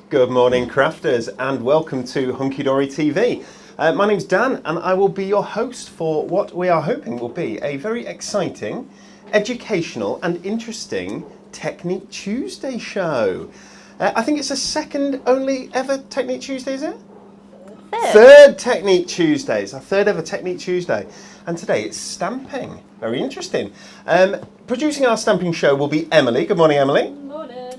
Good morning, crafters, and welcome to Hunky Dory TV. My name's Dan, and I will be your host for what we are hoping will be a very exciting, educational, and interesting Technique Tuesday show. I think it's the second only ever Technique Tuesday, is it? Third Technique Tuesday. It's our third ever Technique Tuesday. And today it's stamping. Very interesting. Producing our stamping show will be Emily. Good morning, Emily. Good morning.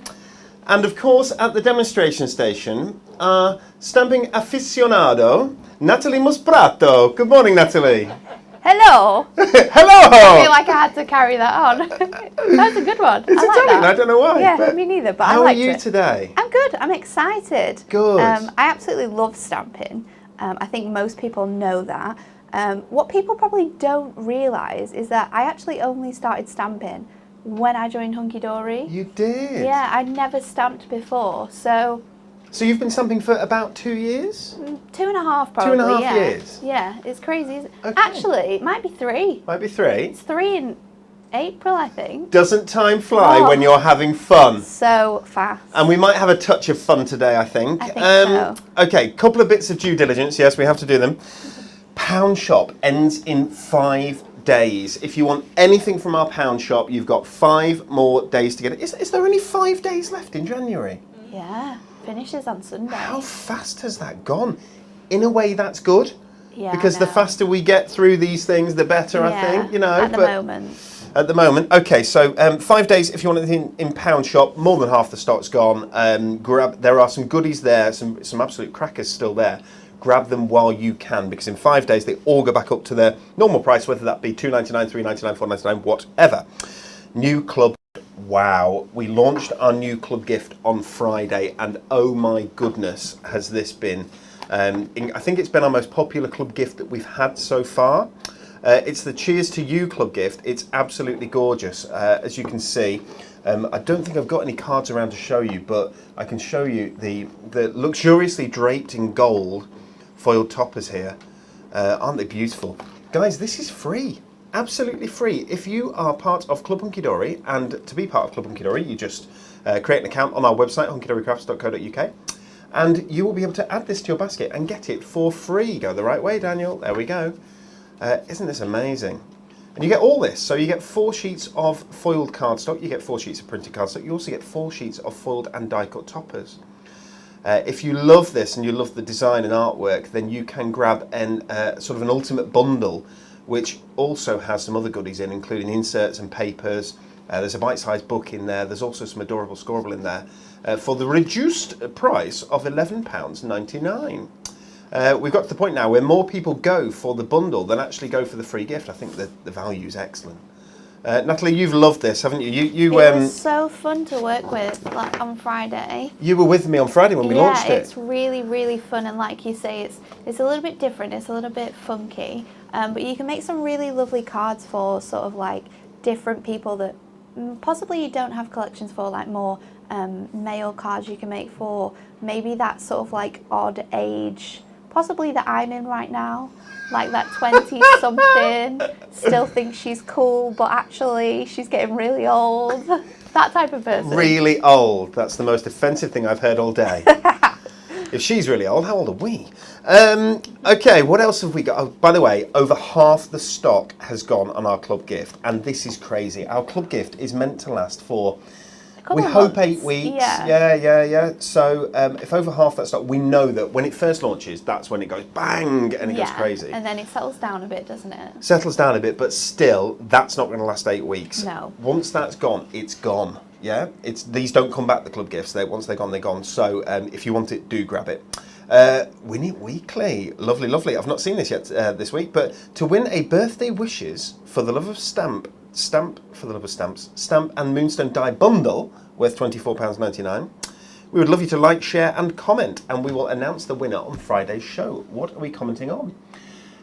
And of course, at the demonstration station, our stamping aficionado, Natalie Musprato. Good morning, Natalie. Hello. Hello. I feel like I had to carry that on. That's a good one. It's Italian. I don't know why. Yeah, me neither. But how I liked are you it. today? I'm good. I'm excited. Good. I absolutely love stamping. I think most people know that. What people probably don't realise is that I actually only started stamping when I joined Hunky Dory. You did? Yeah, I'd never stamped before. So you've been stamping for about 2 years? 2.5 probably. 2.5 yeah. years? Yeah, it's crazy. Isn't it? Okay. Actually, it might be 3. Might be 3. It's 3 in April, I think. Doesn't time fly Oh. when you're having fun? So fast. And we might have a touch of fun today, I think. I think so. Okay, couple of bits of due diligence. Yes, we have to do them. Pound Shop ends in 5 days. If you want anything from our Pound Shop, you've got 5 more days to get it. Is there only 5 days left in January? Yeah, finishes on Sunday. How fast has that gone? In a way, that's good. Yeah, Because the faster we get through these things, the better, I think. You know, at the moment. At the moment, okay. So 5 days. If you want anything in Pound Shop, more than half the stock's gone. There are some goodies there, some absolute crackers still there. Grab them while you can, because in 5 days they all go back up to their normal price, whether that be $2.99, $3.99, $4.99, whatever. New club. Wow, we launched our new club gift on Friday, and oh my goodness, has this been? I think it's been our most popular club gift that we've had so far. It's the Cheers to You club gift. It's absolutely gorgeous, as you can see. I don't think I've got any cards around to show you, but I can show you the luxuriously draped in gold foiled toppers here. Aren't they beautiful? Guys, this is free. Absolutely free. If you are part of Club Hunky Dory, and to be part of Club Hunky Dory, you just create an account on our website, hunkydorycrafts.co.uk, and you will be able to add this to your basket and get it for free. Go the right way, Daniel. There we go. Isn't this amazing? And you get all this. So you get 4 sheets of foiled cardstock, you get 4 sheets of printed cardstock, you also get 4 sheets of foiled and die-cut toppers. If you love this and you love the design and artwork, then you can grab sort of an ultimate bundle, which also has some other goodies in, including inserts and papers. There's a bite-sized book in there. There's also some adorable scoreable in there for the reduced price of £11.99. We've got to the point now where more people go for the bundle than actually go for the free gift. I think the value is excellent. Natalie, you've loved this, haven't you? It was so fun to work with, like on Friday. You were with me on Friday when we launched it. Yeah, it's really, really fun, and like you say, it's a little bit different. It's a little bit funky, but you can make some really lovely cards for sort of like different people that possibly you don't have collections for, like more male cards you can make for maybe that sort of like odd age. Possibly that I'm in right now, like that 20-something, still thinks she's cool, but actually she's getting really old. That type of person. Really old. That's the most offensive thing I've heard all day. If she's really old, how old are we? Okay, what else have we got? Oh, by the way, over half the stock has gone on our club gift, and this is crazy. Our club gift is meant to last for, we hope, 8 weeks. Yeah. So if over half that stock, we know that when it first launches, that's when it goes bang and it goes crazy. And then it settles down a bit, doesn't it? Settles down a bit, but still, that's not going to last 8 weeks. No. Once that's gone, it's gone. Yeah, these don't come back, the club gifts. Once they're gone, they're gone. So if you want it, do grab it. Win it weekly. Lovely, lovely. I've not seen this yet this week, but to win a birthday wishes for the love of stamp for the love of stamps, stamp and moonstone die bundle worth £24.99. We would love you to like, share and comment, and we will announce the winner on Friday's show. What are we commenting on?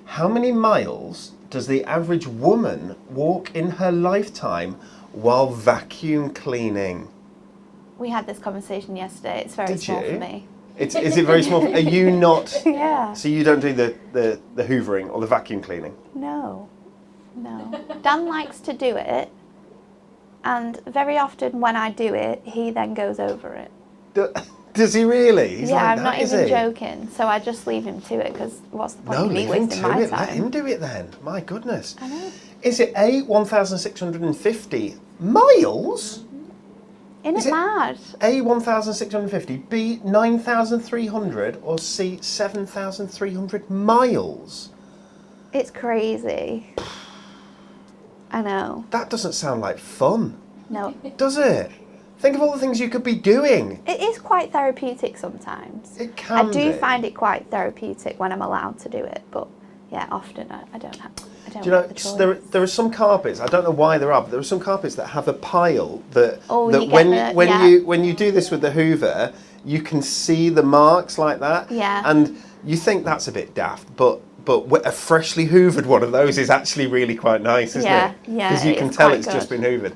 How many miles does the average woman walk in her lifetime while vacuum cleaning? We had this conversation yesterday. It's very small for me. Is it very small? Are you not? Yeah. So you don't do the hoovering or the vacuum cleaning? No. Dan likes to do it, and very often when I do it, he then goes over it. Does he really? He's yeah, like I'm that, not is even he? joking. So I just leave him to it because what's the point No, of me leave him wasting to my it. time? Let him do it then. My goodness. I know. Is it A, 1,650 miles? Isn't Is it it- mad? A, 1,650, B, 9,300, or C, 7,300 miles? It's crazy. I know. That doesn't sound like fun, No. does it? Think of all the things you could be doing. It is quite therapeutic sometimes. It can I do be. find it quite therapeutic when I'm allowed to do it, but yeah, often I don't have. I don't Do you know, have the choice. there are some carpets, I don't know why there are, but there are some carpets that have a pile that, Oh, that you get when you do this with the Hoover, you can see the marks like that. Yeah. And you think that's a bit daft, but a freshly hoovered one of those is actually really quite nice, isn't Yeah, it? yeah, Because you it can is tell quite it's good. just been hoovered.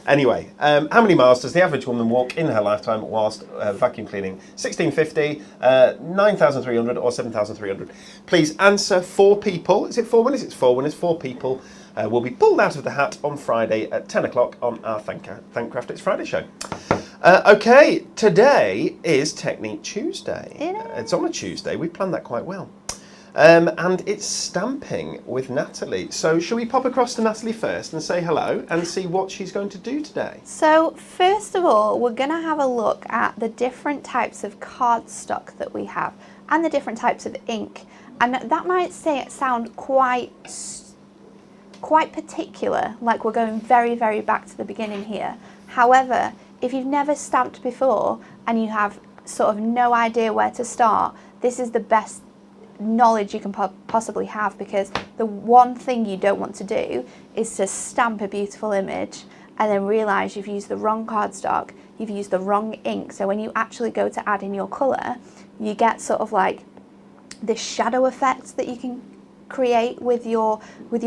Anyway, how many miles does the average woman walk in her lifetime whilst vacuum cleaning? 1650, 9,300 or 7,300? Please answer. 4 people. Is it 4 winners? It's 4 winners. 4 people will be pulled out of the hat on Friday at 10 o'clock on our Thankcraft It's Friday show. Okay, today is Technique Tuesday. It's on a Tuesday. We planned that quite well. And it's stamping with Natalie. So shall we pop across to Natalie first and say hello and see what she's going to do today? So first of all, we're going to have a look at the different types of cardstock that we have and the different types of ink. And that might sound quite particular, like we're going very, very back to the beginning here. However, if you've never stamped before and you have sort of no idea where to start, this is the best knowledge you can possibly have, because the one thing you don't want to do is to stamp a beautiful image and then realise you've used the wrong cardstock, you've used the wrong ink. So when you actually go to add in your colour, you get sort of like this shadow effect that you can create with your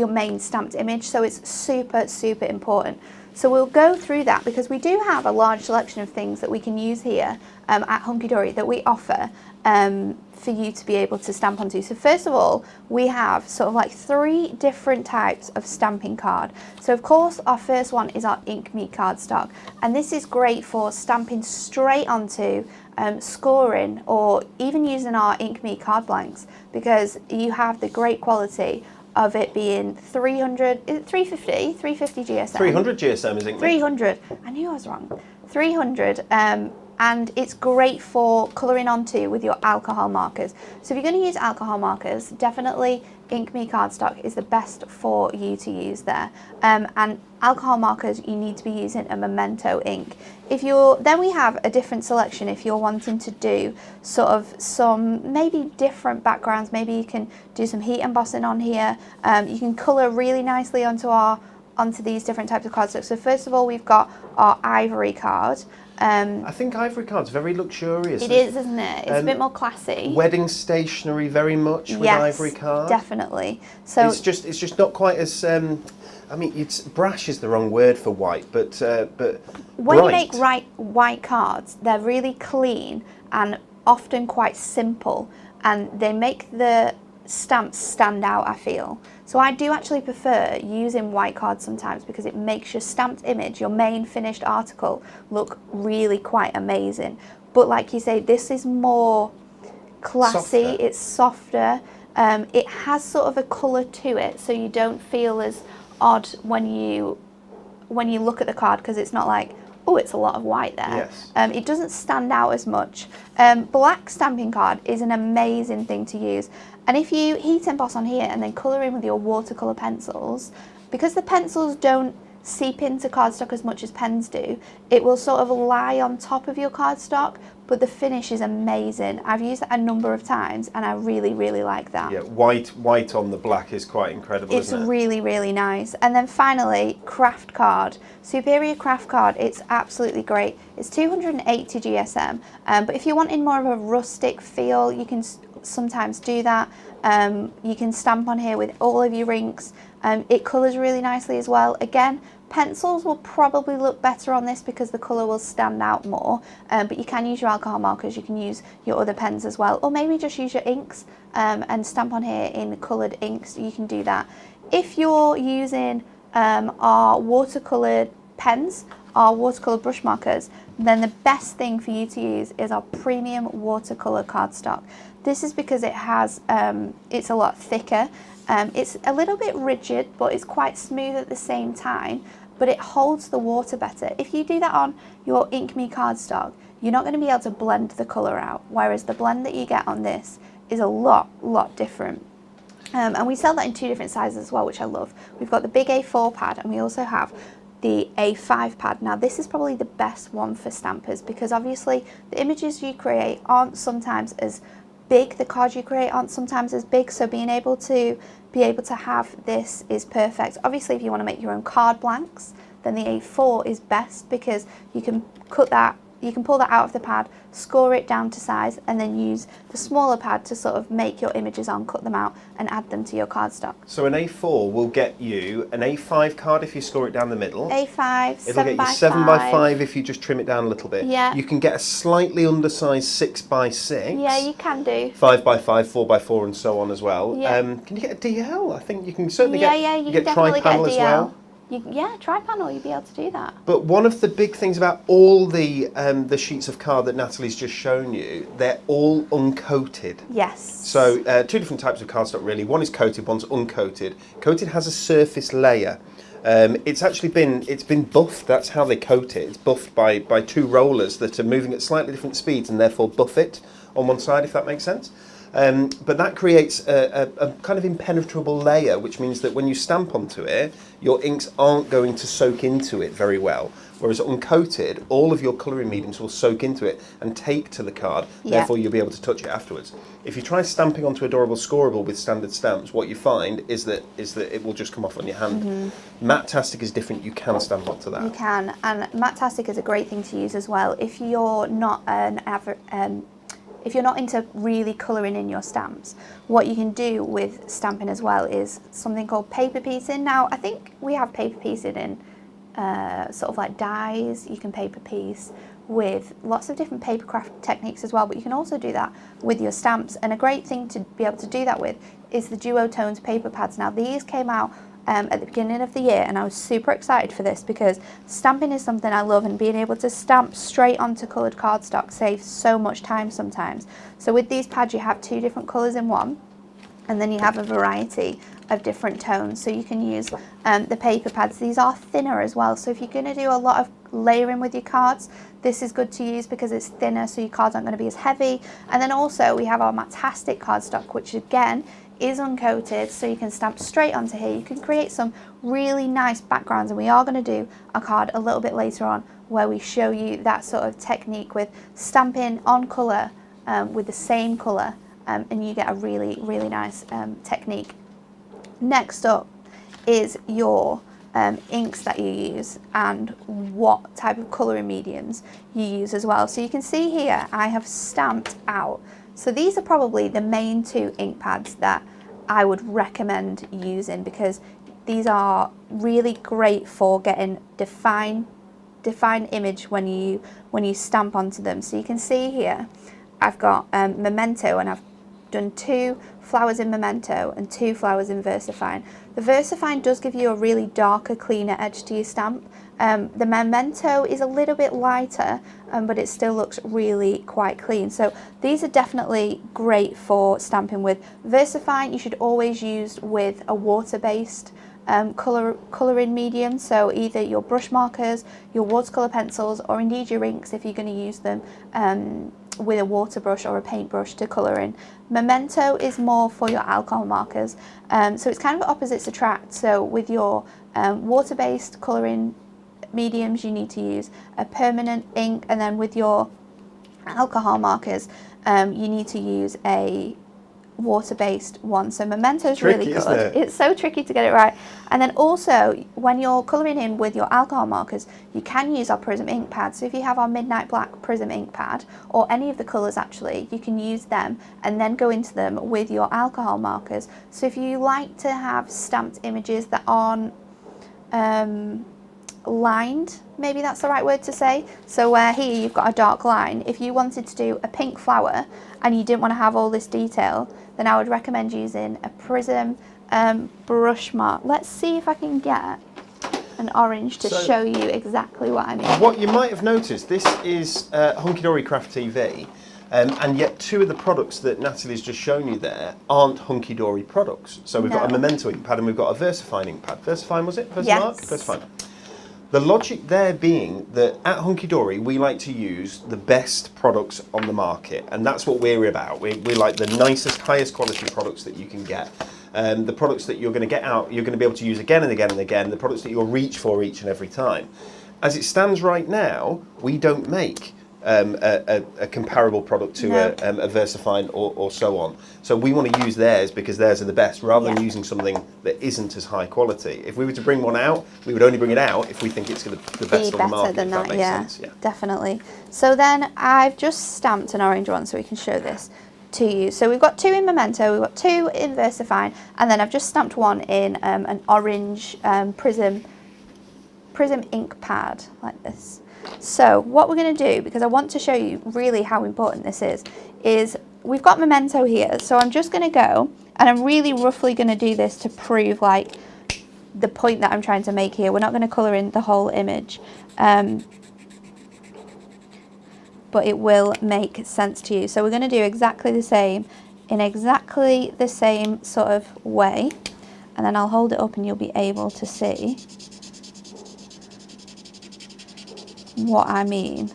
main stamped image. So it's super, super important. So we'll go through that because we do have a large selection of things that we can use here at Hunky Dory that we offer for you to be able to stamp onto. So first of all, we have sort of like 3 different types of stamping card. So of course our first one is our Ink Me cardstock, and this is great for stamping straight onto, scoring, or even using our Ink Me card blanks, because you have the great quality of it being 350 GSM. 300 GSM is Ink Me. 300. I knew I was wrong. 300. And it's great for colouring onto with your alcohol markers. So if you're going to use alcohol markers, definitely Ink Me cardstock is the best for you to use there. And alcohol markers, you need to be using a Memento ink. Then we have a different selection if you're wanting to do sort of some maybe different backgrounds. Maybe you can do some heat embossing on here. You can colour really nicely onto these different types of cardstock. So first of all, we've got our ivory card. I think ivory card's very luxurious. It is, isn't it? It's a bit more classy. Wedding stationery, very much with ivory card. Definitely. So it's just not quite as. I mean, brash is the wrong word for white, but when bright. you make white cards, they're really clean and often quite simple, and they make the stamps stand out, I feel. So I do actually prefer using white cards sometimes because it makes your stamped image, your main finished article, look really quite amazing. But like you say, this is more classy, Softer. it's softer, it has sort of a colour to it, so you don't feel as odd when you look at the card, because it's not like, oh, it's a lot of white there. Yes. It doesn't stand out as much. Black stamping card is an amazing thing to use. And if you heat emboss on here and then colour in with your watercolour pencils, because the pencils don't seep into cardstock as much as pens do, it will sort of lie on top of your cardstock, but the finish is amazing. I've used that a number of times and I really, really like that. Yeah, white on the black is quite incredible, It's isn't it? really, really nice. And then finally, craft card. Superior craft card, it's absolutely great. It's 280 GSM, but if you're wanting more of a rustic feel, you can sometimes do that. You can stamp on here with all of your inks. It colours really nicely as well. Again, pencils will probably look better on this because the colour will stand out more, but you can use your alcohol markers, you can use your other pens as well, or maybe just use your inks and stamp on here in coloured inks. You can do that. If you're using our watercoloured pens, our watercolour brush markers, then the best thing for you to use is our premium watercolour cardstock. This is because it has, it's a lot thicker. It's a little bit rigid, but it's quite smooth at the same time, but it holds the water better. If you do that on your Ink Me cardstock, you're not going to be able to blend the colour out, whereas the blend that you get on this is a lot different. And we sell that in 2 different sizes as well, which I love. We've got the big A4 pad, and we also have the A5 pad. Now this is probably the best one for stampers, because obviously the images you create aren't sometimes as big, the cards you create aren't sometimes as big, so being able to have this is perfect. Obviously if you want to make your own card blanks, then the A4 is best, because you can cut that, you can pull that out of the pad, score it down to size, and then use the smaller pad to sort of make your images on, cut them out, and add them to your cardstock. So an A4 will get you an A5 card if you score it down the middle. A5, It'll get you 7 by 5 if you just trim it down a little bit. Yeah. You can get a slightly undersized 6 by 6. Yeah, you can do. 5 by 5, 4 by 4, and so on as well. Yeah. Can you get a DL? I think you can certainly you get can definitely tri-panel get a DL. as well. Yeah, tri-panel, you'd be able to do that. But one of the big things about all the sheets of card that Natalie's just shown you, they're all uncoated. Yes. So 2 different types of cardstock really. One is coated, one's uncoated. Coated has a surface layer. It's been buffed. That's how they coat it. It's buffed by 2 rollers that are moving at slightly different speeds and therefore buff it on one side, if that makes sense. But that creates a kind of impenetrable layer, which means that when you stamp onto it, your inks aren't going to soak into it very well. Whereas uncoated, all of your colouring mediums will soak into it and take to the card, therefore you'll be able to touch it afterwards. If you try stamping onto Adorable Scoreable with standard stamps, what you find is that it will just come off on your hand. Mm-hmm. Matte-tastic is different, you can stamp onto that. You can, and matte-tastic is a great thing to use as well. If you're not if you're not into really colouring in your stamps, what you can do with stamping as well is something called paper piecing. Now, I think we have paper piecing in sort of like dies. You can paper piece with lots of different paper craft techniques as well, but you can also do that with your stamps. And a great thing to be able to do that with is the Duotones paper pads. Now, these came out at the beginning of the year, and I was super excited for this because stamping is something I love, and being able to stamp straight onto coloured cardstock saves so much time sometimes. So with these pads you have 2 different colours in one, and then you have a variety of different tones, so you can use the paper pads. These are thinner as well, so if you're going to do a lot of layering with your cards, this is good to use because it's thinner, so your cards aren't going to be as heavy. And then also we have our matte-tastic cardstock, which again is uncoated, so you can stamp straight onto here. You can create some really nice backgrounds, and we are going to do a card a little bit later on where we show you that sort of technique with stamping on colour with the same colour, and you get a really nice technique. Next up is your inks that you use and what type of colouring mediums you use as well. So you can see here I have stamped out. So these are probably the main 2 ink pads that I would recommend using, because these are really great for getting defined image when you stamp onto them. So you can see here I've got Memento, and I've done 2 flowers in Memento and 2 flowers in VersaFine. The VersaFine does give you a really darker, cleaner edge to your stamp. The Memento is a little bit lighter, but it still looks really quite clean. So these are definitely great for stamping with. VersaFine you should always use with a water-based colouring medium, so either your brush markers, your watercolour pencils, or indeed your inks if you're going to use them with a water brush or a paintbrush to colour in. Memento is more for your alcohol markers, so it's kind of opposites attract. So with your water-based colouring mediums you need to use a permanent ink, and then with your alcohol markers you need to use a water-based one. So Memento is really good. Isn't it? It's so tricky to get it right. And then also when you're colouring in with your alcohol markers, you can use our Prism ink pad. So if you have our Midnight Black Prism ink pad, or any of the colours actually, you can use them and then go into them with your alcohol markers. So if you like to have stamped images that aren't lined, maybe that's the right word to say, so where here you've got a dark line, if you wanted to do a pink flower and you didn't want to have all this detail, then I would recommend using a Prism brush mark. Let's see if I can get an orange to show you exactly what I mean. What you might have noticed, this is Hunky Dory Craft TV, and yet two of the products that Natalie's just shown you there aren't Hunky Dory products. So we've got a Memento ink pad and we've got a VersaFine ink pad. VersaFine, was it? VersaMark? Yes. VersaFine. The logic there being that at Hunky Dory, we like to use the best products on the market, and that's what we're about. We like the nicest, highest quality products that you can get. The products that you're going to get out, you're going to be able to use again and again and again, the products that you'll reach for each and every time. As it stands right now, we don't make a comparable product to a VersaFine or so on. So we want to use theirs because theirs are the best, rather than using something that isn't as high quality. If we were to bring one out, we would only bring it out if we think it's going to be the best on the market. Than that, makes sense. Yeah, definitely. So then I've just stamped an orange one so we can show this to you. So we've got two in Memento, we've got two in VersaFine, and then I've just stamped one in an orange Prism ink pad like this. So what we're going to do, because I want to show you really how important this is we've got Memento here. So I'm just going to go, and I'm really roughly going to do this to prove like the point that I'm trying to make here. We're not going to colour in the whole image, but it will make sense to you. So we're going to do exactly the same in exactly the same sort of way, and then I'll hold it up and you'll be able to see what I mean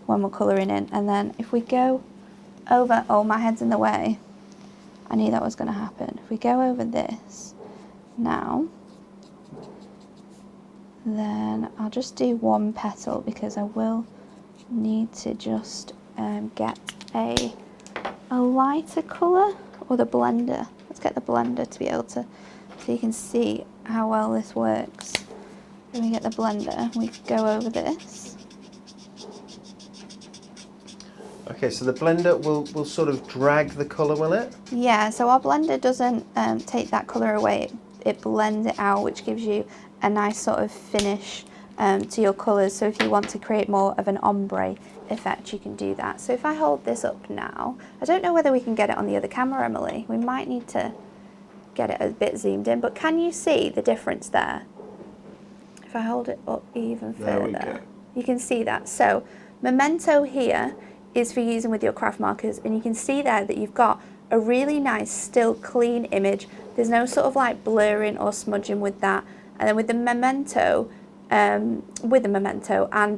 when we're colouring in. And then if we go over, oh, my head's in the way, I knew that was going to happen. If we go over this now, then I'll just do one petal because I will need to just get a lighter colour, or the blender. Let's get the blender to be able to, so you can see how well this works. When we get the blender, we go over this. Okay, so the blender will sort of drag the colour, will it? Yeah, so our blender doesn't take that colour away. It blends it out, which gives you a nice sort of finish to your colours. So if you want to create more of an ombre effect, you can do that. So if I hold this up now, I don't know whether we can get it on the other camera, Emily. We might need to get it a bit zoomed in, but can you see the difference there? If I hold it up even further, you can see that. So Memento here is for using with your craft markers, and you can see there that you've got a really nice, still clean image. There's no sort of like blurring or smudging with that. And then with the Memento, and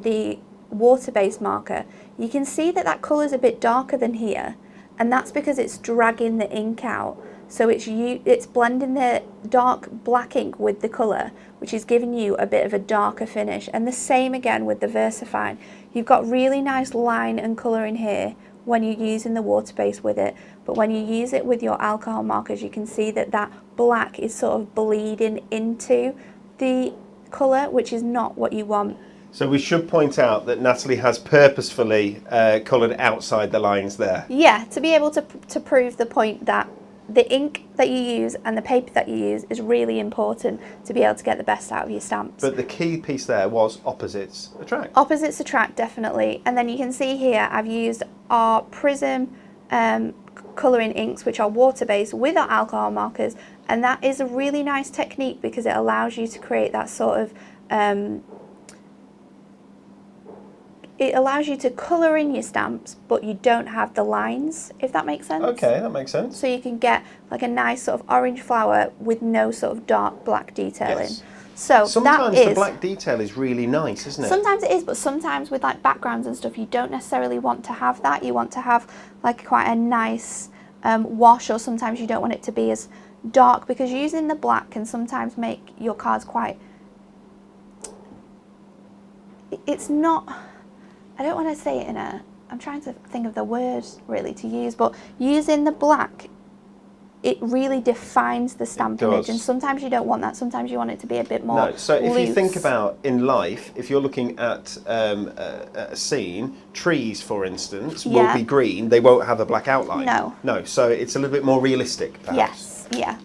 the water-based marker, you can see that that colour is a bit darker than here, and that's because it's dragging the ink out. So it's blending the dark black ink with the colour, which is giving you a bit of a darker finish. And the same again with the VersaFine. You've got really nice line and colour in here when you're using the water base with it, but when you use it with your alcohol markers, you can see that that black is sort of bleeding into the colour, which is not what you want. So we should point out that Natalie has purposefully coloured outside the lines there. Yeah, to be able to prove the point that the ink that you use and the paper that you use is really important to be able to get the best out of your stamps. But the key piece there was opposites attract. Opposites attract, definitely. And then you can see here I've used our Prism colouring inks, which are water-based, with our alcohol markers, and that is a really nice technique because it allows you to create that sort of it allows you to colour in your stamps, but you don't have the lines, if that makes sense. Okay, that makes sense. So you can get like a nice sort of orange flower with no sort of dark black detailing. Yes. So sometimes that is, the black detail is really nice, isn't it? Sometimes it is, but sometimes with like backgrounds and stuff, you don't necessarily want to have that. You want to have like quite a nice wash, or sometimes you don't want it to be as dark, because using the black can sometimes make your cards quite, it's not, I don't want to say it in a, I'm trying to think of the words really to use, but using the black, it really defines the stamp image, and sometimes you don't want that. Sometimes you want it to be a bit more No, so if loose. you think about in life, if you're looking at a scene, trees, for instance, will be green. They won't have a black outline. No. No, so it's a little bit more realistic, perhaps. Yes, yeah.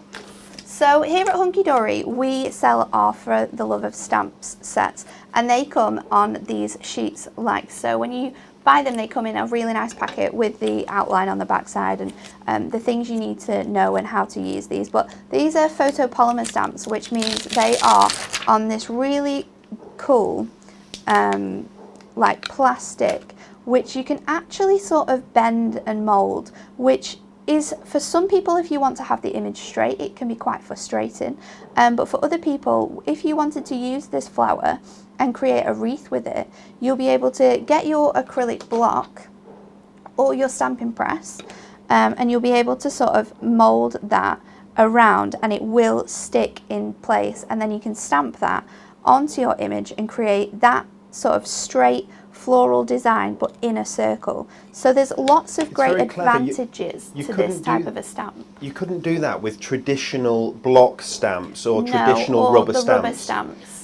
So here at Hunky Dory, we sell our For the Love of Stamps sets, and they come on these sheets like so. When you buy them, they come in a really nice packet with the outline on the back side and the things you need to know and how to use these. But these are photopolymer stamps, which means they are on this really cool like plastic, which you can actually sort of bend and mold, which is, for some people, if you want to have the image straight, it can be quite frustrating. But for other people, if you wanted to use this flower and create a wreath with it, you'll be able to get your acrylic block or your stamping press, and you'll be able to sort of mold that around, and it will stick in place, and then you can stamp that onto your image and create that sort of straight floral design but in a circle. So there's lots of great advantages to this type of a stamp. You couldn't do that with traditional block stamps or traditional rubber stamps.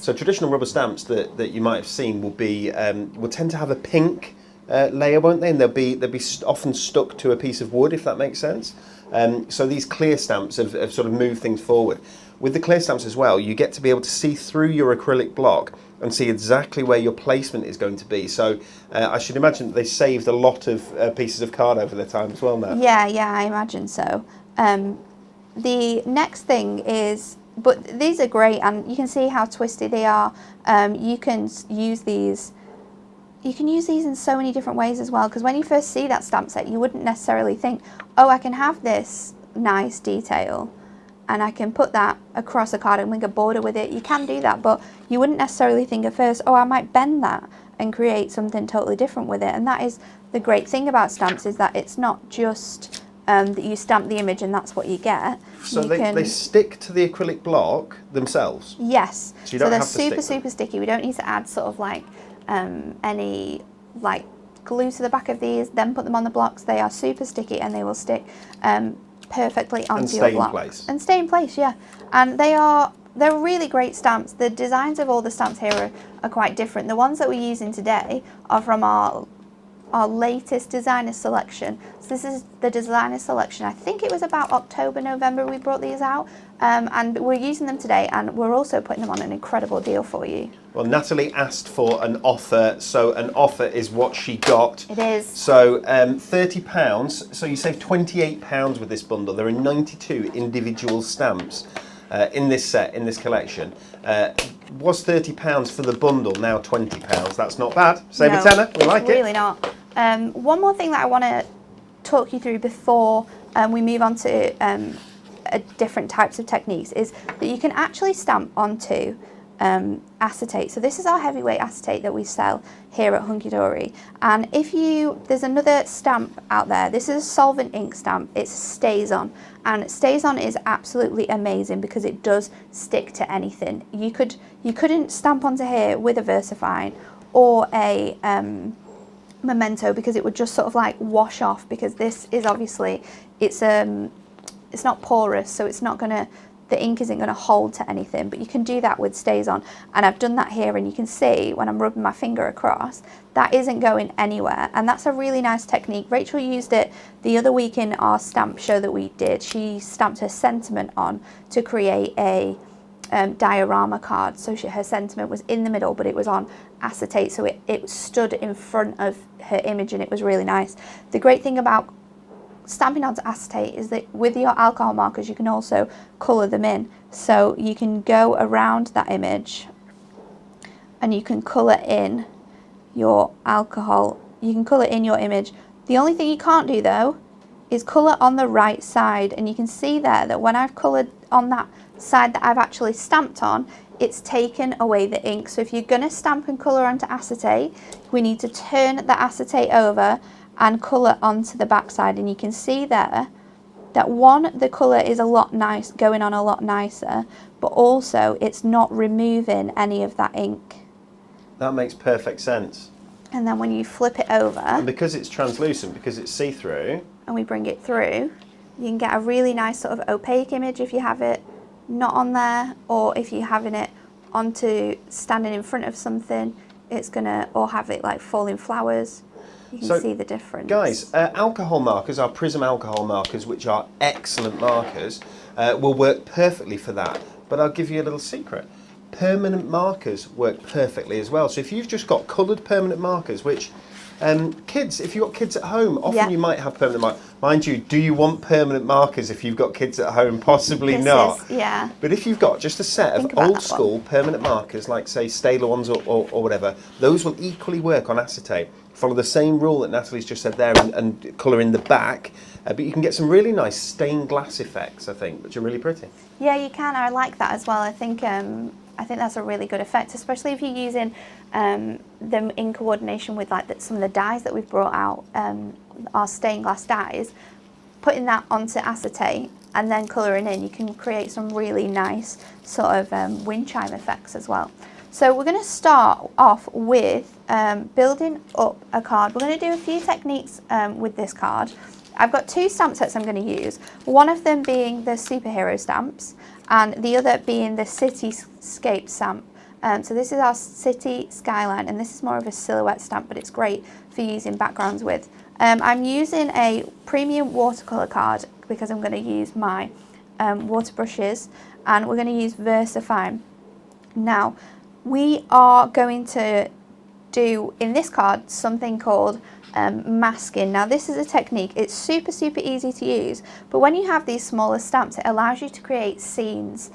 So traditional rubber stamps that you might have seen will tend to have a pink layer, won't they? And they'll be often stuck to a piece of wood, if that makes sense. So these clear stamps have sort of moved things forward. With the clear stamps as well, you get to be able to see through your acrylic block and see exactly where your placement is going to be. So I should imagine that they saved a lot of pieces of card over their time as well now. Yeah, I imagine so. The next thing is, but these are great, and you can see how twisty they are. You can use these in so many different ways as well, because when you first see that stamp set, you wouldn't necessarily think, oh, I can have this nice detail and I can put that across a card and make a border with it. You can do that, but you wouldn't necessarily think at first, oh, I might bend that and create something totally different with it. And that is the great thing about stamps, is that it's not just that you stamp the image and that's what you get. So they stick to the acrylic block themselves? Yes. So they're super sticky. We don't need to add sort of like any like glue to the back of these, then put them on the blocks. They are super sticky and they will stick perfectly onto your block. And stay in place, yeah. And they're really great stamps. The designs of all the stamps here are quite different. The ones that we're using today are from our latest designer selection. So this is the designer selection. I think it was about October, November we brought these out, and we're using them today, and we're also putting them on an incredible deal for you. Well, Natalie asked for an offer, so an offer is what she got. It is. So £30, so you save £28 with this bundle. There are 92 individual stamps in this set, in this collection. Was £30 for the bundle, now £20. That's not bad. Save a tenner, we like it. Really not. One more thing that I want to talk you through before we move on to different types of techniques is that you can actually stamp onto acetate. So this is our heavyweight acetate that we sell here at Hunky Dory, and there's another stamp out there. This is a solvent ink stamp. It stays on, and stays on is absolutely amazing because it does stick to anything. You couldn't stamp onto here with a VersaFine or a Memento, because it would just sort of like wash off, because this is obviously it's not porous, so the ink isn't going to hold to anything. But you can do that with stays on, and I've done that here, and you can see when I'm rubbing my finger across, that isn't going anywhere, and that's a really nice technique. Rachel used it the other week in our stamp show that we did. She stamped her sentiment on to create a diorama card. So her sentiment was in the middle, but it was on acetate, so it stood in front of her image, and it was really nice. The great thing about stamping onto acetate is that with your alcohol markers you can also colour them in. So you can go around that image and you can colour in your alcohol. You can colour in your image. The only thing you can't do though is colour on the right side, and you can see there that when I've coloured on that side that I've actually stamped on, it's taken away the ink. So if you're going to stamp and colour onto acetate, we need to turn the acetate over and colour onto the back side, and you can see there that the colour is going on a lot nicer, but also it's not removing any of that ink. That makes perfect sense. And then when you flip it over, and because it's translucent, because it's see-through, and we bring it through, you can get a really nice sort of opaque image if you have it not on there, or if you're having it standing in front of something, it's gonna, or have it like falling flowers. You can see the difference. Guys, alcohol markers, our Prism alcohol markers, which are excellent markers, will work perfectly for that. But I'll give you a little secret. Permanent markers work perfectly as well. So if you've just got coloured permanent markers, which Kids, if you've got kids at home, often Yeah. you might have permanent markers. Mind you, do you want permanent markers if you've got kids at home? Possibly This not. is- yeah. But if you've got just a set of Think about old that school permanent markers, like say Staedtler ones or whatever, those will equally work on acetate. Follow the same rule that Natalie's just said there and colour in the back. But you can get some really nice stained glass effects, I think, which are really pretty. Yeah, you can. I like that as well. I think that's a really good effect, especially if you're using them in coordination with like some of the dyes that we've brought out, our stained glass dyes. Putting that onto acetate and then colouring in, you can create some really nice sort of wind chime effects as well. So we're going to start off with building up a card. We're going to do a few techniques with this card. I've got two stamp sets I'm going to use, one of them being the superhero stamps and the other being the cityscape stamp. So this is our city skyline, and this is more of a silhouette stamp, but it's great for using backgrounds with. I'm using a premium watercolour card because I'm going to use my water brushes, and we're going to use VersaFine. Now, we are going to do in this card something called masking. Now this is a technique, it's super easy to use, but when you have these smaller stamps, it allows you to create scenes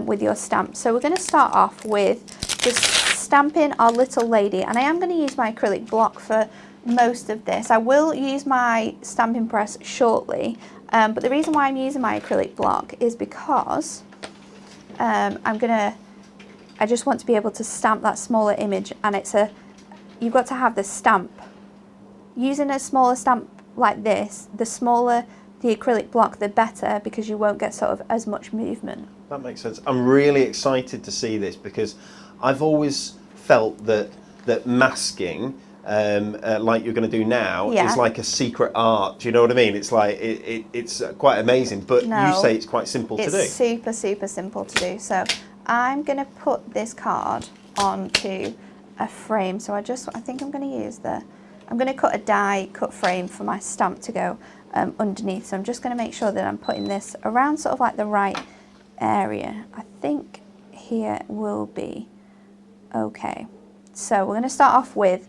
with your stamps. So we're going to start off with just stamping our little lady, and I am going to use my acrylic block for most of this. I will use my stamping press shortly, but the reason why I'm using my acrylic block is because I just want to be able to stamp that smaller image, and you've got to have the stamp. Using a smaller stamp like this, the smaller the acrylic block, the better, because you won't get sort of as much movement. That makes sense. I'm really excited to see this because I've always felt that masking, like you're going to do now, is like a secret art. Do you know what I mean? It's like it's quite amazing, but No, you say it's quite simple to do. It's super simple to do. So I'm going to put this card onto a frame. So I think I'm going to use I'm going to cut a die cut frame for my stamp to go underneath. So I'm just going to make sure that I'm putting this around sort of like the right area. I think here will be okay. So we're going to start off with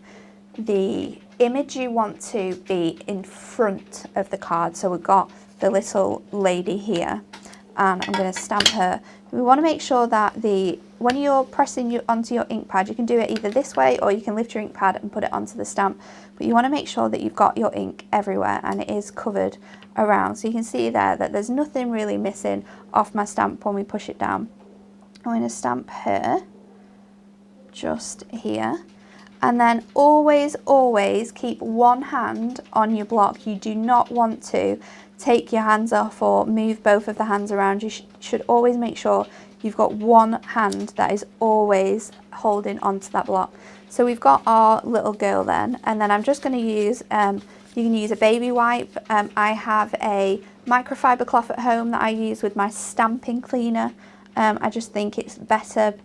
the image you want to be in front of the card. So we've got the little lady here, and I'm going to stamp her. We want to make sure that when you're pressing onto your ink pad, you can do it either this way or you can lift your ink pad and put it onto the stamp. But you want to make sure that you've got your ink everywhere and it is covered around. So you can see there that there's nothing really missing off my stamp when we push it down. I'm going to stamp her just here. And then always keep one hand on your block. You do not want to take your hands off or move both of the hands around. You should always make sure you've got one hand that is always holding onto that block. So we've got our little girl then, and then I'm just going to use, you can use a baby wipe. I have a microfiber cloth at home that I use with my stamping cleaner. I just think it's better,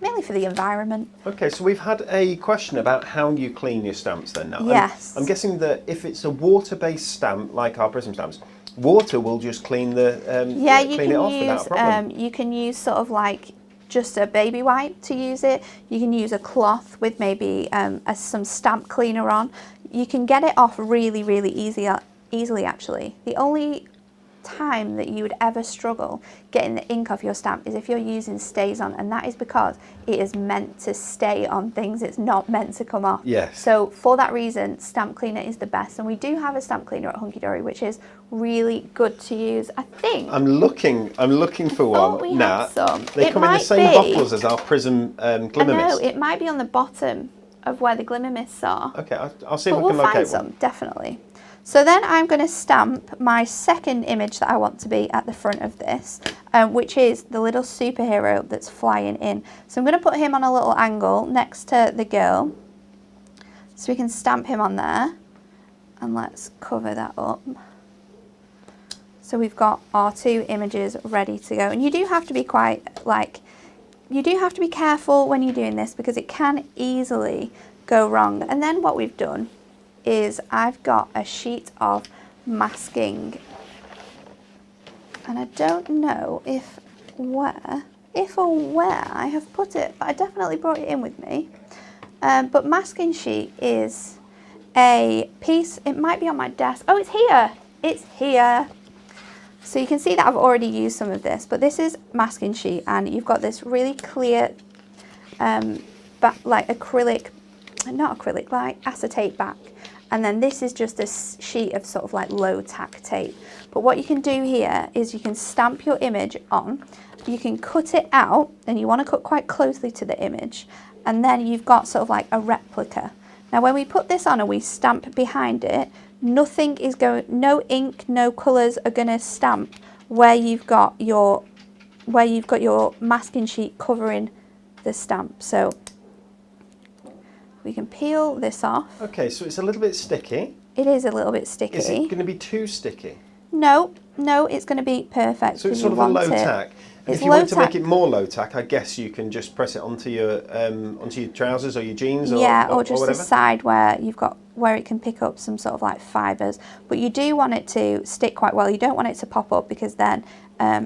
mainly for the environment. Okay, so we've had a question about how you clean your stamps then now. Yes. I'm guessing that if it's a water-based stamp, like our Prism stamps, water will just clean it off without a problem. You can use sort of like just a baby wipe to use it. You can use a cloth with maybe some stamp cleaner on. You can get it off really easily actually. The only time that you would ever struggle getting the ink off your stamp is if you're using StazOn, and that is because it is meant to stay on things. It's not meant to come off. Yes. So for that reason, stamp cleaner is the best, and we do have a stamp cleaner at Hunky Dory, which is really good to use. I think I'm looking for one. Had some. They come in the same bottles as our Prism Glimmer I know, Mist. it might be on the bottom of where the Glimmer Mists are. Okay, I'll see if I can we'll locate find some, one. definitely. So then I'm going to stamp my second image that I want to be at the front of this, which is the little superhero that's flying in. So I'm going to put him on a little angle next to the girl, so we can stamp him on there. And let's cover that up. So we've got our two images ready to go. And you do have to be you do have to be careful when you're doing this because it can easily go wrong. And then what we've done is I've got a sheet of masking, and I don't know if or where I have put it, but I definitely brought it in with me. But masking sheet is a piece, it might be on my desk. Oh, it's here. It's here. So you can see that I've already used some of this, but this is masking sheet, and you've got this really clear, like acrylic, not acrylic, like acetate back. And then this is just a sheet of sort of like low tack tape. But what you can do here is you can stamp your image on, you can cut it out, and you want to cut quite closely to the image. And then you've got sort of like a replica. Now when we put this on and we stamp behind it, nothing is going, no ink, no colours are going to stamp where you've got your masking sheet covering the stamp. So we can peel this off. Okay, so it's a little bit sticky. It is a little bit sticky. Is it going to be too sticky? No, it's going to be perfect. So it's sort of a low tack. And if you want to make it more low tack, I guess you can just press it onto your trousers or your jeans, or just whatever. the side where you've got where it can pick up some sort of like fibres. But you do want it to stick quite well. You don't want it to pop up, because then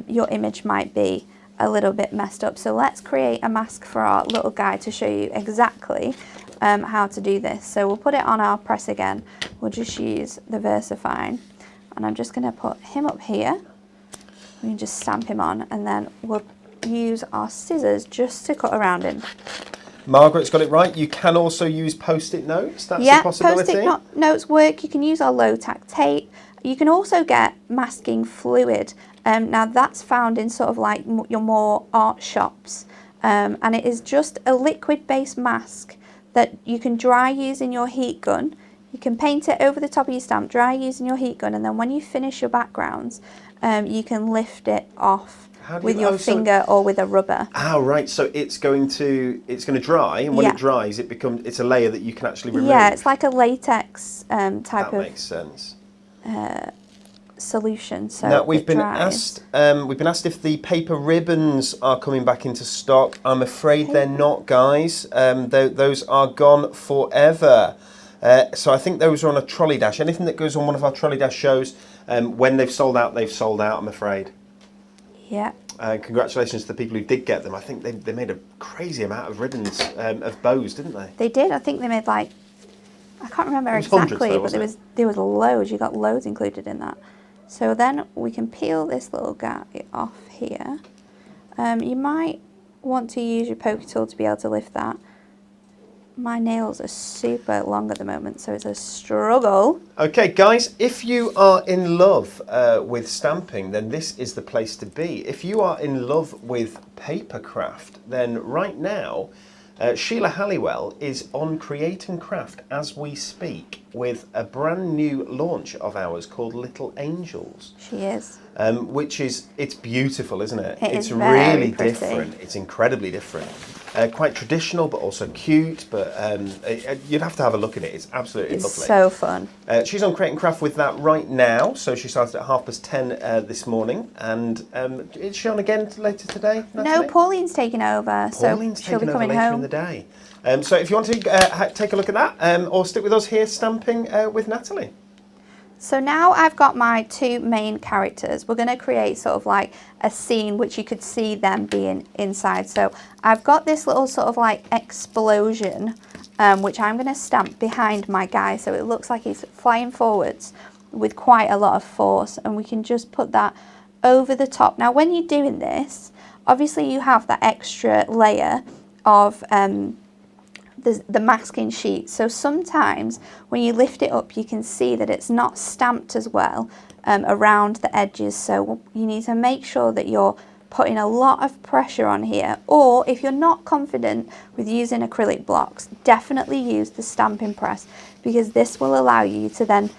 your image might be a little bit messed up. So let's create a mask for our little guy to show you exactly how to do this. So we'll put it on our press again. We'll just use the VersaFine, and I'm just going to put him up here. We can just stamp him on, and then we'll use our scissors just to cut around him. Margaret's got it right. You can also use Post-it notes. That's a possibility. Post-it notes work. You can use our low tack tape. You can also get masking fluid. Now that's found in sort of like your more art shops, and it is just a liquid-based mask that you can dry using your heat gun. You can paint it over the top of your stamp, dry using your heat gun, and then when you finish your backgrounds, you can lift it off with your finger or with a rubber. Ah, right. So it's going to dry, and when it dries, it's a layer that you can actually remove. Yeah, it's like a latex type of. That makes sense. Solution. So now we've been asked if the paper ribbons are coming back into stock. I'm afraid they're not, guys. Those are gone forever. So I think those are on a trolley dash. Anything that goes on one of our trolley dash shows, when they've sold out, I'm afraid. Yeah. Congratulations to the people who did get them. I think they made a crazy amount of ribbons, of bows, didn't they? They did. I think they made like, I can't remember exactly, though, but there was loads. You got loads included in that. So then we can peel this little guy off here. You might want to use your poker tool to be able to lift that. My nails are super long at the moment, so it's a struggle. Okay, guys, if you are in love with stamping, then this is the place to be. If you are in love with paper craft, then right now, Sheila Halliwell is on Create and Craft as we speak with a brand new launch of ours called Little Angels. She is. It's beautiful, isn't it? It's really pretty. different. It's incredibly different. Quite traditional, but also cute. But you'd have to have a look at it. It's absolutely lovely. It's so fun. She's on Create and Craft with that right now. So she started at 10:30 this morning. And is she on again later today, Natalie? No, Pauline's taking over. Pauline's she'll be taking coming over later home in the day. So if you want to take a look at that, or stick with us here stamping with Natalie. So now I've got my two main characters. We're going to create sort of like a scene which you could see them being inside. So I've got this little sort of like explosion, which I'm going to stamp behind my guy. So it looks like he's flying forwards with quite a lot of force, and we can just put that over the top. Now when you're doing this, obviously you have that extra layer of the masking sheet. So sometimes when you lift it up, you can see that it's not stamped as well around the edges. So you need to make sure that you're putting a lot of pressure on here. Or if you're not confident with using acrylic blocks, definitely use the stamping press, because this will allow you to then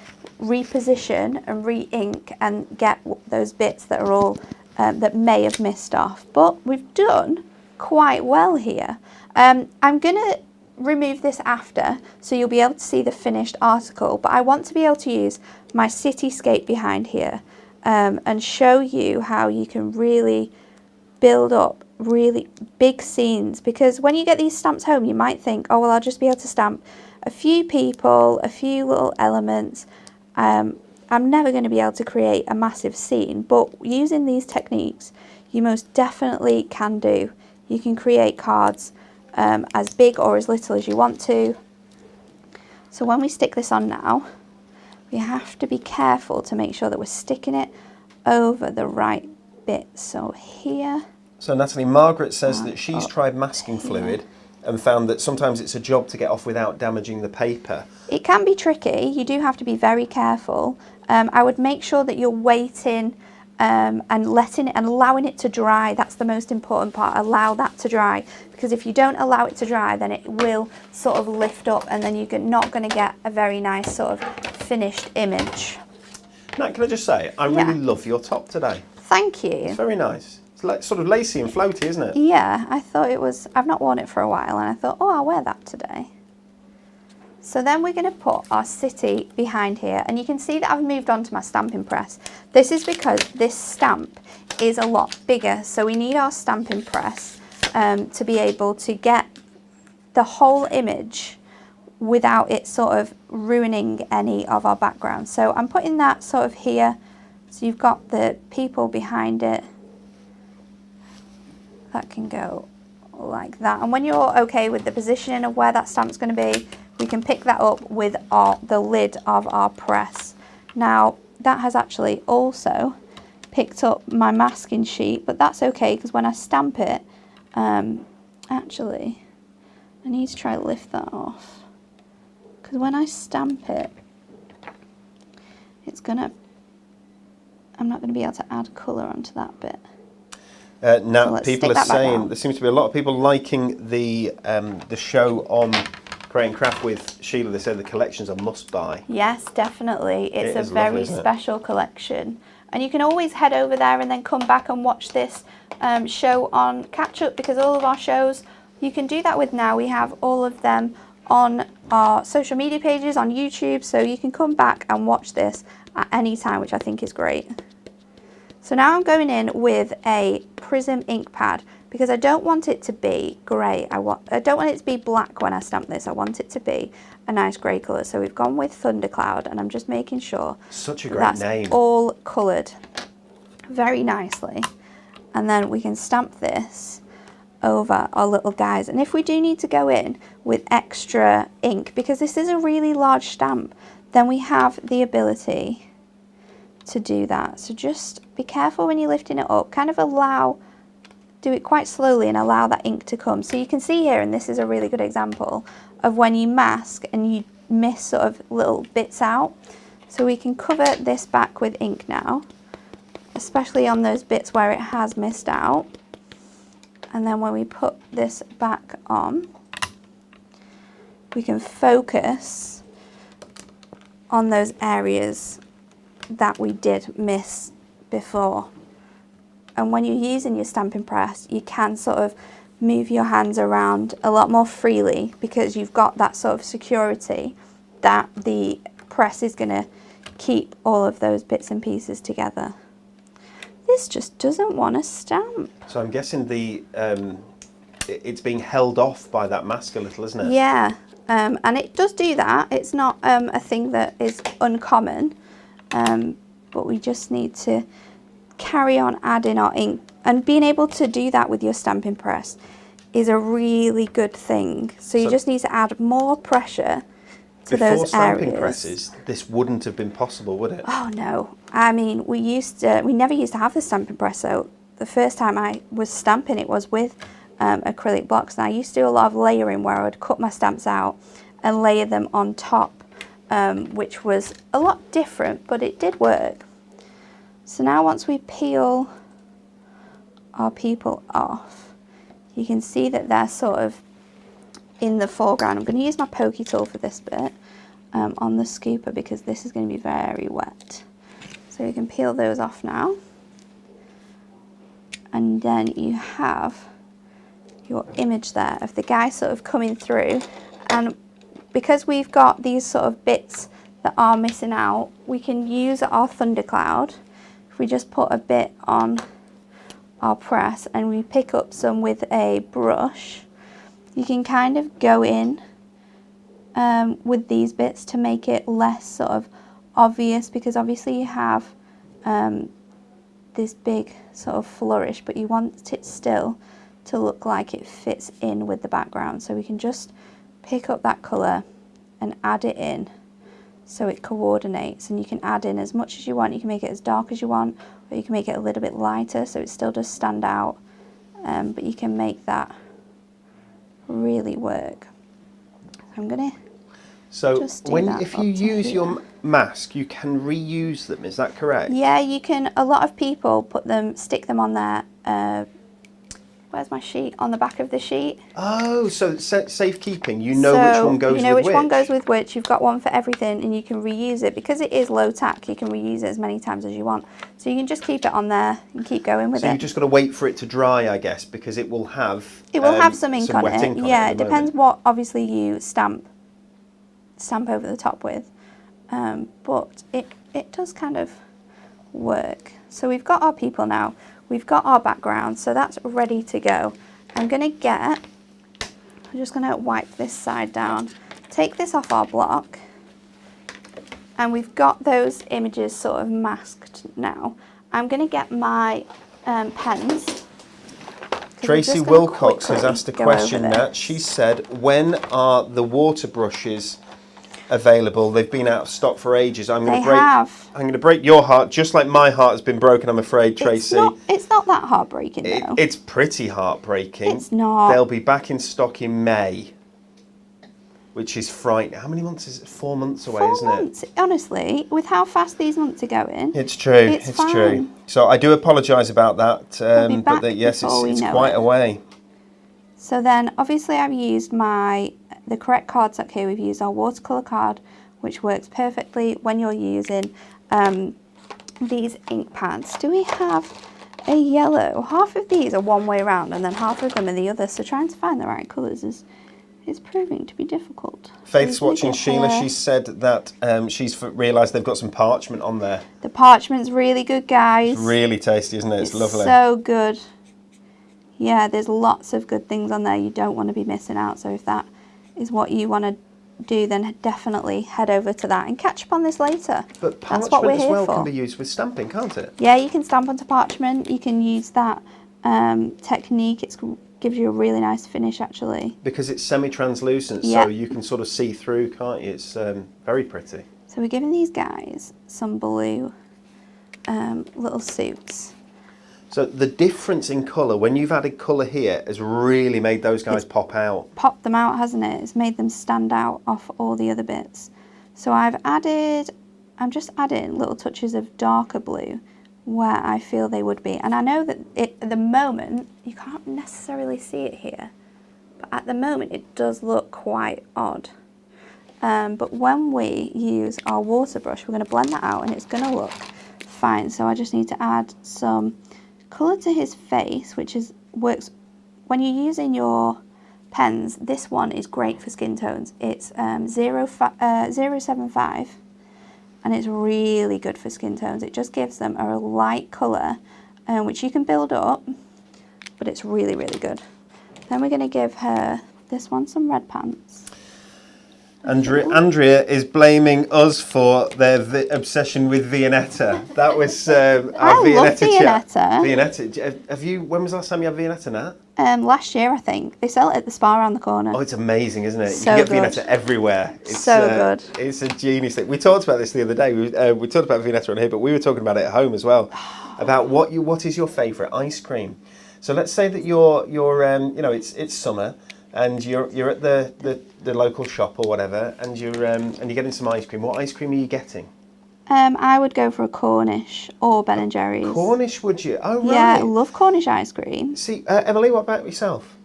reposition and re-ink and get those bits that are all that may have missed off. But we've done quite well here. I'm gonna remove this after, so you'll be able to see the finished article, but I want to be able to use my cityscape behind here and show you how you can really build up really big scenes, because when you get these stamps home, you might think, oh well, I'll just be able to stamp a few people, a few little elements. I'm never going to be able to create a massive scene, but using these techniques, you most definitely can do. You can create cards as big or as little as you want to. So when we stick this on now, we have to be careful to make sure that we're sticking it over the right bit. So here. So Natalie, Margaret says that she's tried masking fluid and found that sometimes it's a job to get off without damaging the paper. It can be tricky. You do have to be very careful. I would make sure that you're waiting and allowing it to dry. That's the most important part. Allow that to dry, because if you don't allow it to dry, then it will sort of lift up, and then you're not going to get a very nice sort of finished image. Nat, can I just say, I really love your top today. Thank you. It's very nice. It's like sort of lacy and floaty, isn't it? Yeah, I thought it was. I've not worn it for a while, and I thought, oh, I'll wear that today. So then we're going to put our city behind here, and you can see that I've moved on to my stamping press. This is because this stamp is a lot bigger, so we need our stamping press to be able to get the whole image without it sort of ruining any of our background. So I'm putting that sort of here, so you've got the people behind it. That can go like that, and when you're okay with the positioning of where that stamp's going to be, we can pick that up with the lid of our press. Now that has actually also picked up my masking sheet, but that's okay, because when I stamp it, actually I need to try to lift that off, because when I stamp it, I'm not going to be able to add colour onto that bit. Now so people are saying there seems to be a lot of people liking the show on Create and Craft with Sheila. They say the collection's a must buy. Yes, definitely. It's a very lovely, special collection. And you can always head over there and then come back and watch this show on catch up, because all of our shows you can do that with now. We have all of them on our social media pages on YouTube, so you can come back and watch this at any time, which I think is great. So now I'm going in with a Prism ink pad, because I don't want it to be grey. I don't want it to be black when I stamp this. I want it to be a nice grey colour. So we've gone with Thundercloud, and I'm just making sure such a great name, all coloured very nicely. And then we can stamp this over our little guys. And if we do need to go in with extra ink, because this is a really large stamp, then we have the ability to do that. So just be careful when you're lifting it up, kind of do it quite slowly and allow that ink to come. So you can see here, and this is a really good example of when you mask and you miss sort of little bits out. So we can cover this back with ink now, especially on those bits where it has missed out. And then when we put this back on, we can focus on those areas that we did miss before. And when you're using your stamping press, you can sort of move your hands around a lot more freely, because you've got that sort of security that the press is going to keep all of those bits and pieces together. This just doesn't want to stamp. So I'm guessing it's being held off by that mask a little, isn't it? Yeah, and it does do that. It's not a thing that is uncommon. But we just need to carry on adding our ink, and being able to do that with your stamping press is a really good thing. So you just need to add more pressure to those areas. Before stamping presses, this wouldn't have been possible, would it? Oh no, I mean we never used to have the stamping press. So the first time I was stamping, it was with acrylic blocks, and I used to do a lot of layering where I would cut my stamps out and layer them on top. Which was a lot different, but it did work. So now once we peel our people off, you can see that they're sort of in the foreground. I'm going to use my pokey tool for this bit on the scooper, because this is going to be very wet. So you can peel those off now. And then you have your image there of the guy sort of coming through, and because we've got these sort of bits that are missing out, we can use our Thundercloud. If we just put a bit on our press and we pick up some with a brush, you can kind of go in with these bits to make it less sort of obvious, because obviously you have this big sort of flourish, but you want it still to look like it fits in with the background. So we can just pick up that colour and add it in so it coordinates, and you can add in as much as you want. You can make it as dark as you want, or you can make it a little bit lighter so it still does stand out, but you can make that really work. I'm gonna if you use your mask, you can reuse them, is that correct? Yeah, you can. A lot of people stick them on their where's my sheet? On the back of the sheet. Oh, so it's safekeeping. You know which one goes with which. You know which one goes with which. You've got one for everything, and you can reuse it. Because it is low tack, you can reuse it as many times as you want. So you can just keep it on there and keep going with it. So you've just got to wait for it to dry, I guess, because it will have... It will have some ink on wet it. Ink on Yeah, it depends moment. what, obviously, you stamp over the top with. But it does kind of work. So we've got our people now. We've got our background, so that's ready to go. I'm just going to wipe this side down, take this off our block, and we've got those images sort of masked now. I'm going to get my pens. Tracy Wilcox has asked a question, Nat. She said, when are the water brushes available? They've been out of stock for ages. I'm going to break your heart, just like my heart has been broken, I'm afraid, Tracy. It's not that heartbreaking, though. It's pretty heartbreaking. It's not. They'll be back in stock in May, which is frightening. How many months is it? 4 months away, isn't it? 4 months. Honestly, with how fast these months are going. It's true. It's true. So I do apologise about that, but yes, it's quite a way. So then, obviously, I've used the correct cardstock here. We've used our watercolour card, which works perfectly when you're using these ink pads. Do we have a yellow? Half of these are one way around, and then half of them are the other. So trying to find the right colours is proving to be difficult. Faith's watching Sheila. She said that she's realised they've got some parchment on there. The parchment's really good, guys. It's really tasty, isn't it? It's lovely. So good. Yeah, there's lots of good things on there. You don't want to be missing out. So if that is what you want to do, then definitely head over to that and catch up on this later. But parchment as well can be used with stamping, can't it? Yeah, you can stamp onto parchment. You can use that technique. It gives you a really nice finish, actually. Because it's semi-translucent, so you can sort of see through, can't you? It's very pretty. So we're giving these guys some blue little suits. So the difference in colour, when you've added colour here, has really made those guys pop out. Popped them out, hasn't it? It's made them stand out off all the other bits. So I'm just adding little touches of darker blue where I feel they would be. And I know that at the moment, you can't necessarily see it here, but at the moment it does look quite odd. But when we use our water brush, we're going to blend that out and it's going to look fine. So I just need to add some colour to his face, which works when you're using your pens. This one is great for skin tones. It's 075 and it's really good for skin tones. It just gives them a light colour, which you can build up, but it's really, really good. Then we're going to give this one some red pants. Andrea is blaming us for their obsession with Viennetta. That was our Viennetta. Viennetta. When was the last time you had Viennetta, Nat? Last year, I think. They sell it at the spa around the corner. Oh, it's amazing, isn't it? So you can get Viennetta everywhere. It's so good. It's a genius thing. We talked about this the other day. We talked about Viennetta on here, but we were talking about it at home as well. About what is your favourite ice cream? So let's say that you're it's summer. And you're at the local shop or whatever, and you're getting some ice cream. What ice cream are you getting? I would go for a Cornish or Ben & Jerry's. Cornish, would you? Oh, right. Yeah, I love Cornish ice cream. See, Emily, what about yourself?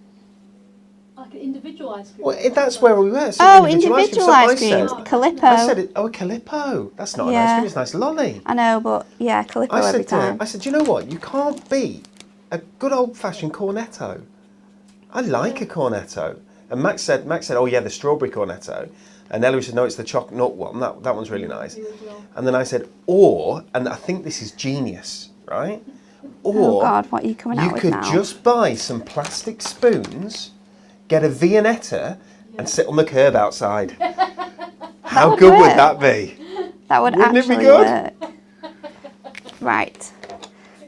Like an individual ice cream? Well, that's where we were. So individual ice cream. Calippo. I said, a Calippo. That's not an ice cream, it's a nice lolly. I know, but yeah, Calippo every time. I said, you know what? You can't beat a good old-fashioned cornetto. I like a cornetto. And Max said, oh yeah, the strawberry cornetto. And Ellie said, no, it's the chocolate nut one. That one's really nice. And then I said, and I think this is genius, right? Oh God, what are you coming out with now? You could just buy some plastic spoons, get a Viennetta, and sit on the curb outside. How good would that be? That would Wouldn't actually it be good? work. Right.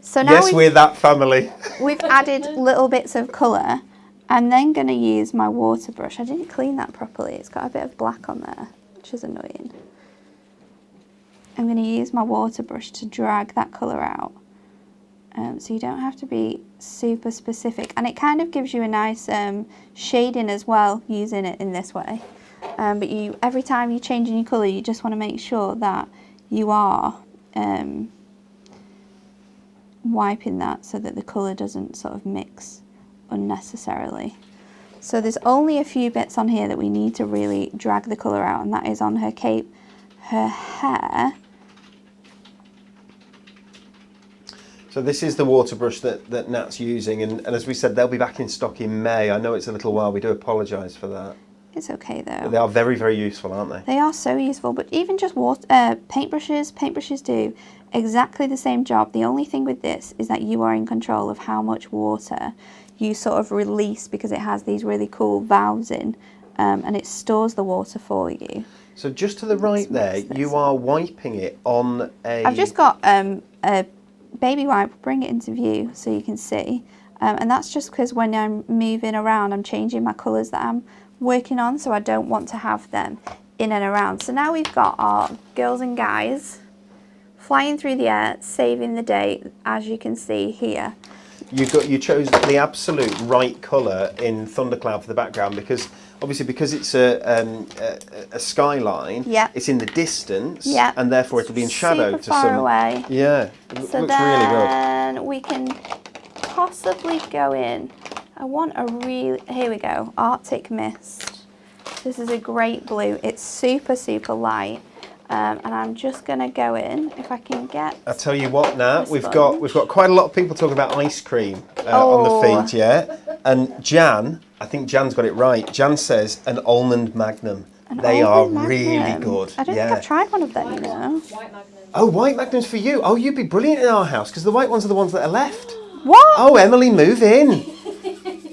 So now we're that family. We've added little bits of colour I'm then going to use my water brush. I didn't clean that properly. It's got a bit of black on there, which is annoying. I'm going to use my water brush to drag that colour out. So you don't have to be super specific. And it kind of gives you a nice shading as well, using it in this way. But every time you're changing your colour, you just want to make sure that you are wiping that so that the colour doesn't sort of mix unnecessarily. So there's only a few bits on here that we need to really drag the colour out, and that is on her cape, her hair. So this is the water brush that Nat's using, and as we said, they'll be back in stock in May. I know it's a little while, we do apologise for that. It's okay though. But they are very, very useful, aren't they? They are so useful, but even just paintbrushes do exactly the same job. The only thing with this is that you are in control of how much water you sort of release, because it has these really cool valves in, and it stores the water for you. So just to the right there, you are wiping it on a... I've just got a baby wipe, bring it into view so you can see. And that's just because when I'm moving around, I'm changing my colours that I'm working on, so I don't want to have them in and around. So now we've got our girls and guys flying through the air, saving the day, as you can see here. You chose the absolute right colour in Thundercloud for the background, because obviously because it's a skyline, yeah, it's in the distance, yeah, and therefore it'll be in shadow super to far some away. Yeah, it so looks then really good. We can possibly go in. I want a really, here we go, Arctic Mist. This is a great blue. It's super, super light. And I'm just going to go in, if I can get... I'll tell you what, Nat, we've got quite a lot of people talking about ice cream on the feed, yeah? And Jan, I think Jan's got it right. Jan says an almond magnum. They are really good. I don't think I've tried one of them, you know. White magnum. Oh, white magnums for you. Oh, you'd be brilliant in our house, because the white ones are the ones that are left. What? Oh, Emily, move in.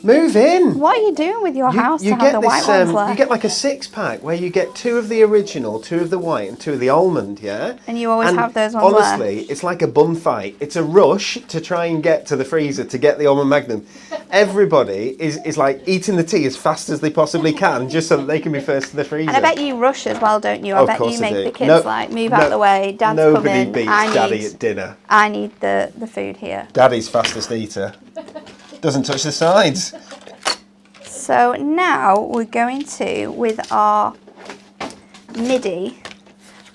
Move in. What are you doing with your house to have the white ones left? You get like a 6-pack where you get 2 of the original, 2 of the white, and 2 of the almond, yeah? And you always have those ones left. Honestly, it's like a bun fight. It's a rush to try and get to the freezer to get the almond magnum. Everybody is like eating the tea as fast as they possibly can, just so that they can be first to the freezer. And I bet you rush as well, don't you? I bet you make the kids move out the way. Dad's nobody coming. beats Daddy at dinner. I need the food here. Daddy's fastest eater. Doesn't touch the sides. So now we're going to, with our MIDI,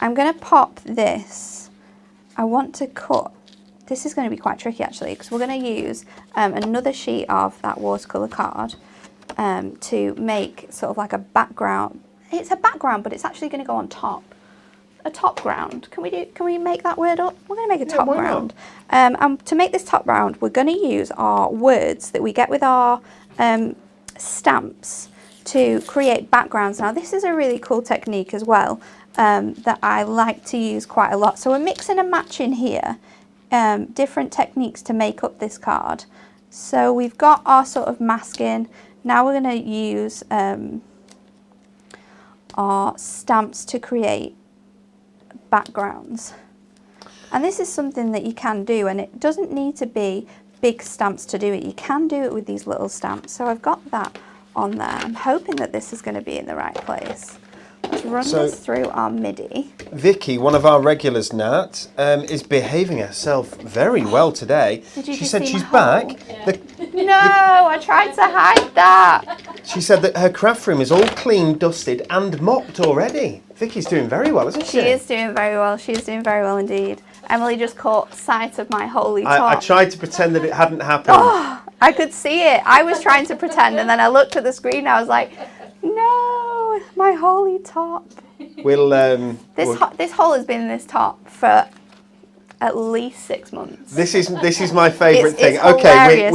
I'm going to pop this. I want to cut. This is going to be quite tricky actually, because we're going to use another sheet of that watercolour card to make sort of like a background. It's a background, but it's actually going to go on top. A top ground. Can we make that word up? We're going to make a top ground. And to make this top ground, we're going to use our words that we get with our stamps to create backgrounds. Now this is a really cool technique as well that I like to use quite a lot. So we're mixing and matching here different techniques to make up this card. So we've got our sort of masking. Now we're going to use our stamps to create backgrounds. And this is something that you can do, and it doesn't need to be big stamps to do it. You can do it with these little stamps. So I've got that on there. I'm hoping that this is going to be in the right place. Let's run this through our MIDI. Vicky, one of our regulars, Nat, is behaving herself very well today. She said she's back. Yeah. No, I tried to hide that. She said that her craft room is all clean, dusted and mopped already. Vicky's doing very well, isn't she? She is doing very well. She is doing very well indeed. Emily just caught sight of my holy top. I tried to pretend that it hadn't happened. Oh, I could see it. I was trying to pretend, and then I looked at the screen and I was like, no, my holy top. We'll this hole has been in this top for at least 6 months. This is my favourite thing. It's okay,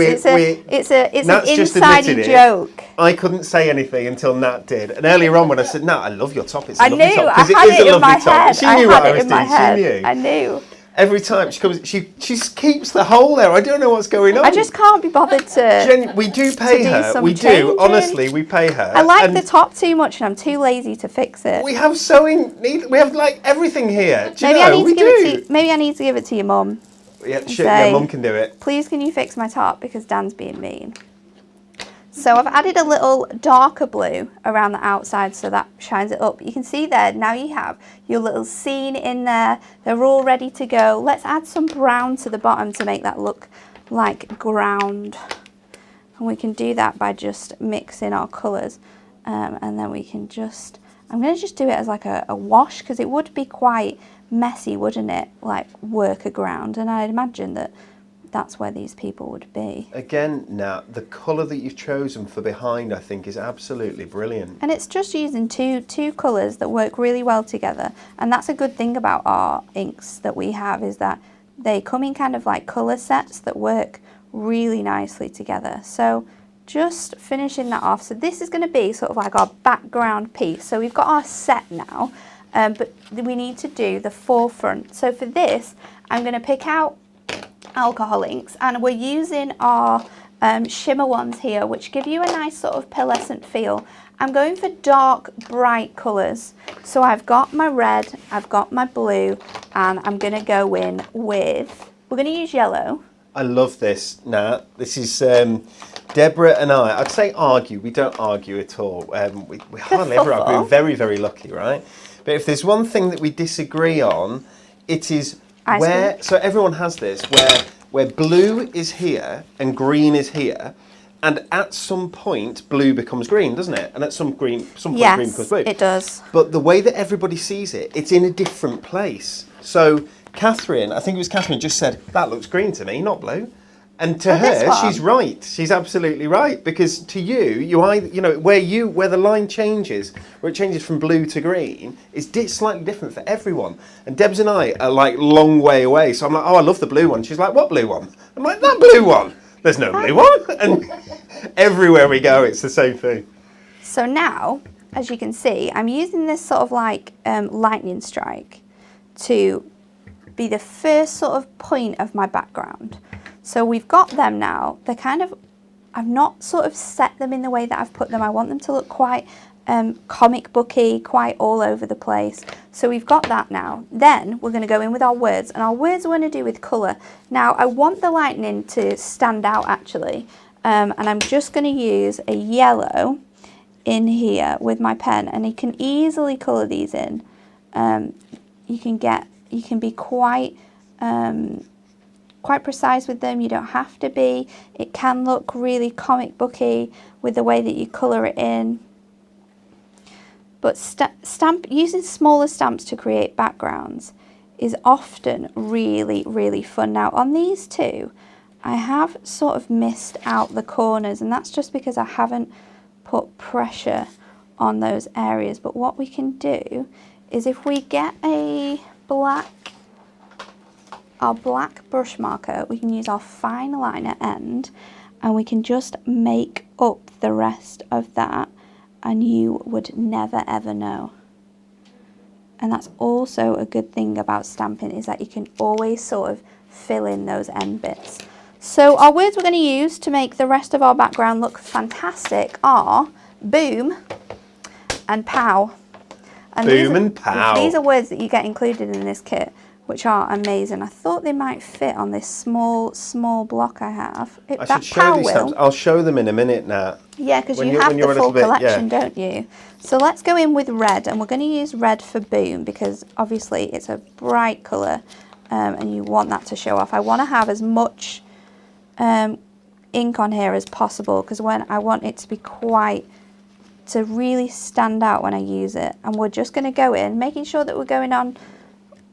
it's an Nat's just inside admitted joke. I couldn't say anything until Nat did, and earlier on when I said, Nat, I love your top. It's a I lovely knew. top, I because had it is it a in my lovely top. head. She knew what I was in my doing. head. She knew. I knew. Every time she comes, she keeps the hole there. I don't know what's going on. I just can't be bothered to. We do pay her. We do. Honestly, we pay her. I like the top too much, and I'm too lazy to fix it. We have sewing. We have like everything here. Do you Maybe know? I need to give it to. Maybe I need to give it to your mum. Yeah, sure. Yeah, Mum can do it. Please, can you fix my top because Dan's being mean. So I've added a little darker blue around the outside so that shines it up. You can see there, now you have your little scene in there. They're all ready to go. Let's add some brown to the bottom to make that look like ground. And we can do that by just mixing our colours. And then we can just, I'm going to just do it as like a wash, because it would be quite messy, wouldn't it? Like work a ground. And I'd imagine that that's where these people would be. Again, now the colour that you've chosen for behind, I think, is absolutely brilliant. And it's just using two colours that work really well together. And that's a good thing about our inks that we have, is that they come in kind of like colour sets that work really nicely together. So just finishing that off. So this is going to be sort of like our background piece. So we've got our set now, but we need to do the forefront. So for this, I'm going to pick out alcohol inks, and we're using our shimmer ones here, which give you a nice sort of pearlescent feel. I'm going for dark, bright colours. So I've got my red, I've got my blue, and I'm going to go in with, we're going to use yellow. I love this, Nat. This is Deborah and I'd say argue. We don't argue at all. We hardly ever argue. We're very, very lucky, right? But if there's one thing that we disagree on, it is where, so everyone has this, where blue is here and green is here, and at some point blue becomes green, doesn't it? And at some point green becomes blue. It does. But the way that everybody sees it, it's in a different place. So Catherine, I think it was Catherine, just said, that looks green to me, not blue. And to her, she's right. She's absolutely right, because to you either, you know, where the line changes, where it changes from blue to green, is slightly different for everyone. And Debs and I are like long way away. So I'm like, oh, I love the blue one. She's like, what blue one? I'm like, that blue one. There's no blue one. And everywhere we go, it's the same thing. So now, as you can see, I'm using this sort of like lightning strike to be the first sort of point of my background. So we've got them now. They're kind of, I've not sort of set them in the way that I've put them. I want them to look quite comic booky, quite all over the place. So we've got that now. Then we're going to go in with our words, and our words we're going to do with colour. Now I want the lightning to stand out actually, and I'm just going to use a yellow in here with my pen, and you can easily colour these in. You can be quite precise with them. You don't have to be. It can look really comic booky with the way that you colour it in. But using smaller stamps to create backgrounds is often really, really fun. Now on these two, I have sort of missed out the corners, and that's just because I haven't put pressure on those areas. But what we can do is, if we get our black brush marker, we can use our fine liner end, and we can just make up the rest of that, and you would never ever know. And that's also a good thing about stamping, is that you can always sort of fill in those end bits. So our words we're going to use to make the rest of our background look fantastic are boom and pow. And boom and pow. These are words that you get included in this kit, which are amazing. I thought they might fit on this small block I have. I should show these stamps. I'll show them in a minute now. Yeah, because you have the full collection, don't you? So let's go in with red, and we're going to use red for boom, because obviously it's a bright colour, and you want that to show off. I want to have as much ink on here as possible, because I want it to be to really stand out when I use it. And we're just going to go in, making sure that we're going on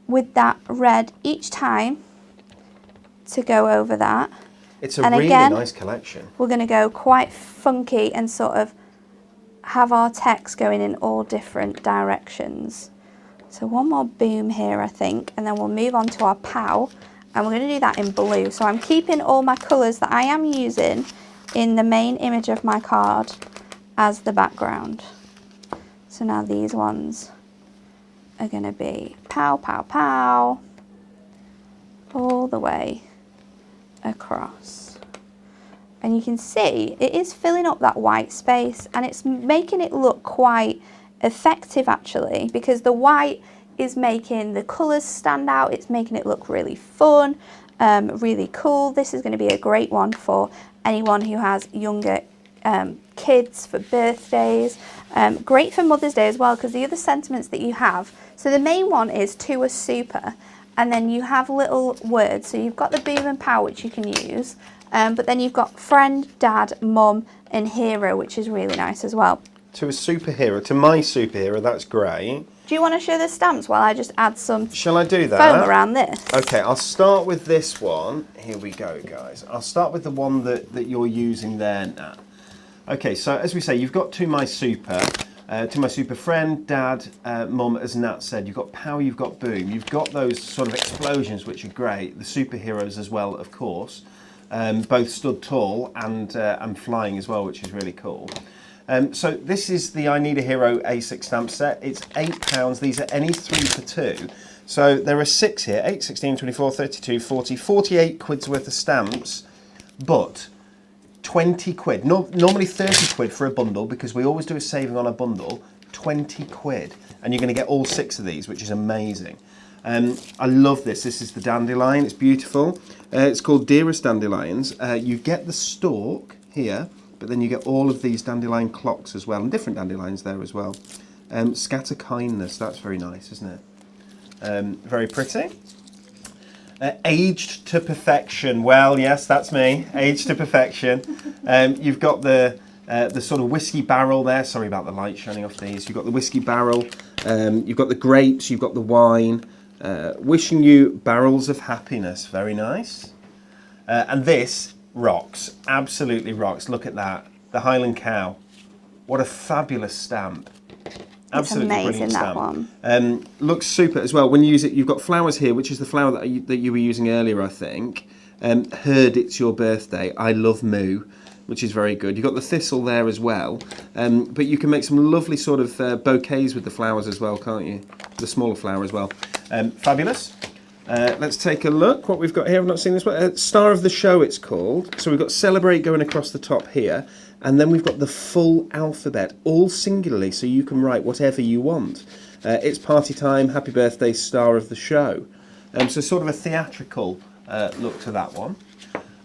with that red each time to go over that. It's a really nice collection. We're going to go quite funky and sort of have our text going in all different directions. So one more boom here, I think, and then we'll move on to our pow, and we're going to do that in blue. So I'm keeping all my colours that I am using in the main image of my card as the background. So now these ones are going to be pow, pow, pow, all the way across. And you can see it is filling up that white space, and it's making it look quite effective actually, because the white is making the colours stand out. It's making it look really fun, really cool. This is going to be a great one for anyone who has younger kids, for birthdays, great for Mother's Day as well, because the other sentiments that you have, so the main one is to a super, and then you have little words, so you've got the boom and pow, which you can use, but then you've got friend, dad, mum, and hero, which is really nice as well. To a superhero, to my superhero, that's great. Do you want to show the stamps while I just add some Shall I do that? foam around this? Okay, I'll start with this one. Here we go, guys. I'll start with the one that you're using there, Nat. Okay, so as we say, you've got to my super friend, dad, mum, as Nat said. You've got power, you've got boom. You've got those sort of explosions, which are great. The superheroes as well, of course. Both stood tall and flying as well, which is really cool. So this is the I Need a Hero A6 stamp set. It's £8. These are any 3 for 2. So there are 6 here, 8, 16, 24, 32, 40, 48 quid's worth of stamps, but 20 quid. Normally 30 quid for a bundle, because we always do a saving on a bundle, 20 quid. And you're going to get all 6 of these, which is amazing. I love this. This is the dandelion. It's beautiful. It's called Dearest Dandelions. You get the stalk here, but then you get all of these dandelion clocks as well, and different dandelions there as well. Scatter kindness, that's very nice, isn't it? Very pretty. Aged to perfection. Well, yes, that's me. Aged to perfection. You've got the sort of whiskey barrel there. Sorry about the light shining off these. You've got the whiskey barrel. You've got the grapes. You've got the wine. Wishing you barrels of happiness. Very nice. And this rocks, absolutely rocks. Look at that, the Highland Cow. What a fabulous stamp. Absolutely amazing, brilliant that stamp. one. Looks super as well. When you use it, you've got flowers here, which is the flower that you were using earlier, I think. Heard it's your birthday. I love Moo, which is very good. You've got the thistle there as well. But you can make some lovely sort of bouquets with the flowers as well, can't you? The smaller flower as well. Fabulous. Let's take a look what we've got here. I've not seen this one. Star of the Show, it's called. So we've got Celebrate going across the top here, and then we've got the full alphabet, all singularly, so you can write whatever you want. It's party time, happy birthday, Star of the Show. So sort of a theatrical look to that one.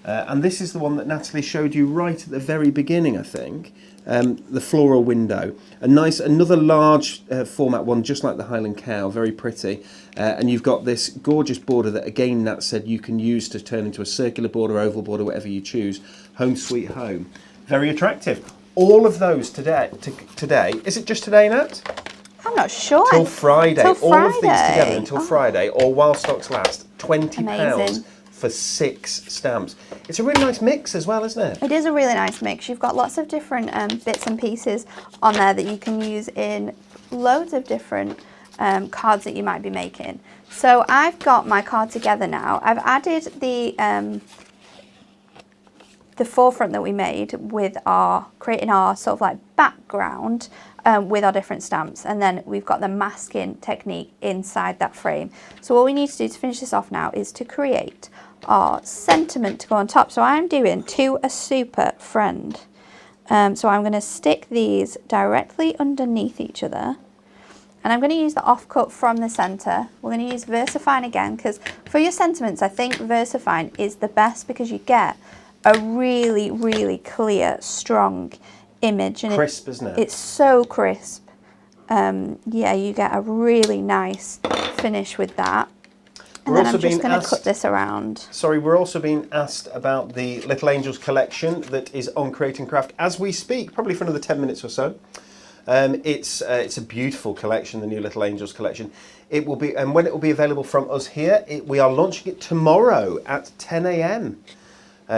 And this is the one that Natalie showed you right at the very beginning, I think. The floral window. Another large format one, just like the Highland Cow, very pretty. And you've got this gorgeous border that, again, Nat said you can use to turn into a circular border, oval border, whatever you choose. Home sweet home. Very attractive. All of those today. Is it just today, Nat? I'm not sure. Till Friday. Till All of these Friday. together until Friday, or while stocks last. £20 Amazing. for 6 stamps. It's a really nice mix as well, isn't it? It is a really nice mix. You've got lots of different bits and pieces on there that you can use in loads of different cards that you might be making. So I've got my card together now. I've added the forefront that we made with creating our sort of like background with our different stamps, and then we've got the masking technique inside that frame. So what we need to do to finish this off now is to create our sentiment to go on top. So I'm doing to a super friend. So I'm going to stick these directly underneath each other, and I'm going to use the offcut from the center. We're going to use VersaFine again, because for your sentiments I think VersaFine is the best, because you get a really, really clear, strong image. And Crisp, isn't it? It's so crisp. Yeah, you get a really nice finish with that. And then I'm just going to cut this around. Sorry, we're also being asked about the Little Angels collection that is on Create and Craft as we speak, probably for another 10 minutes or so. It's a beautiful collection, the new Little Angels collection. It will be, and when it will be available from us here, we are launching it tomorrow at 10 a.m.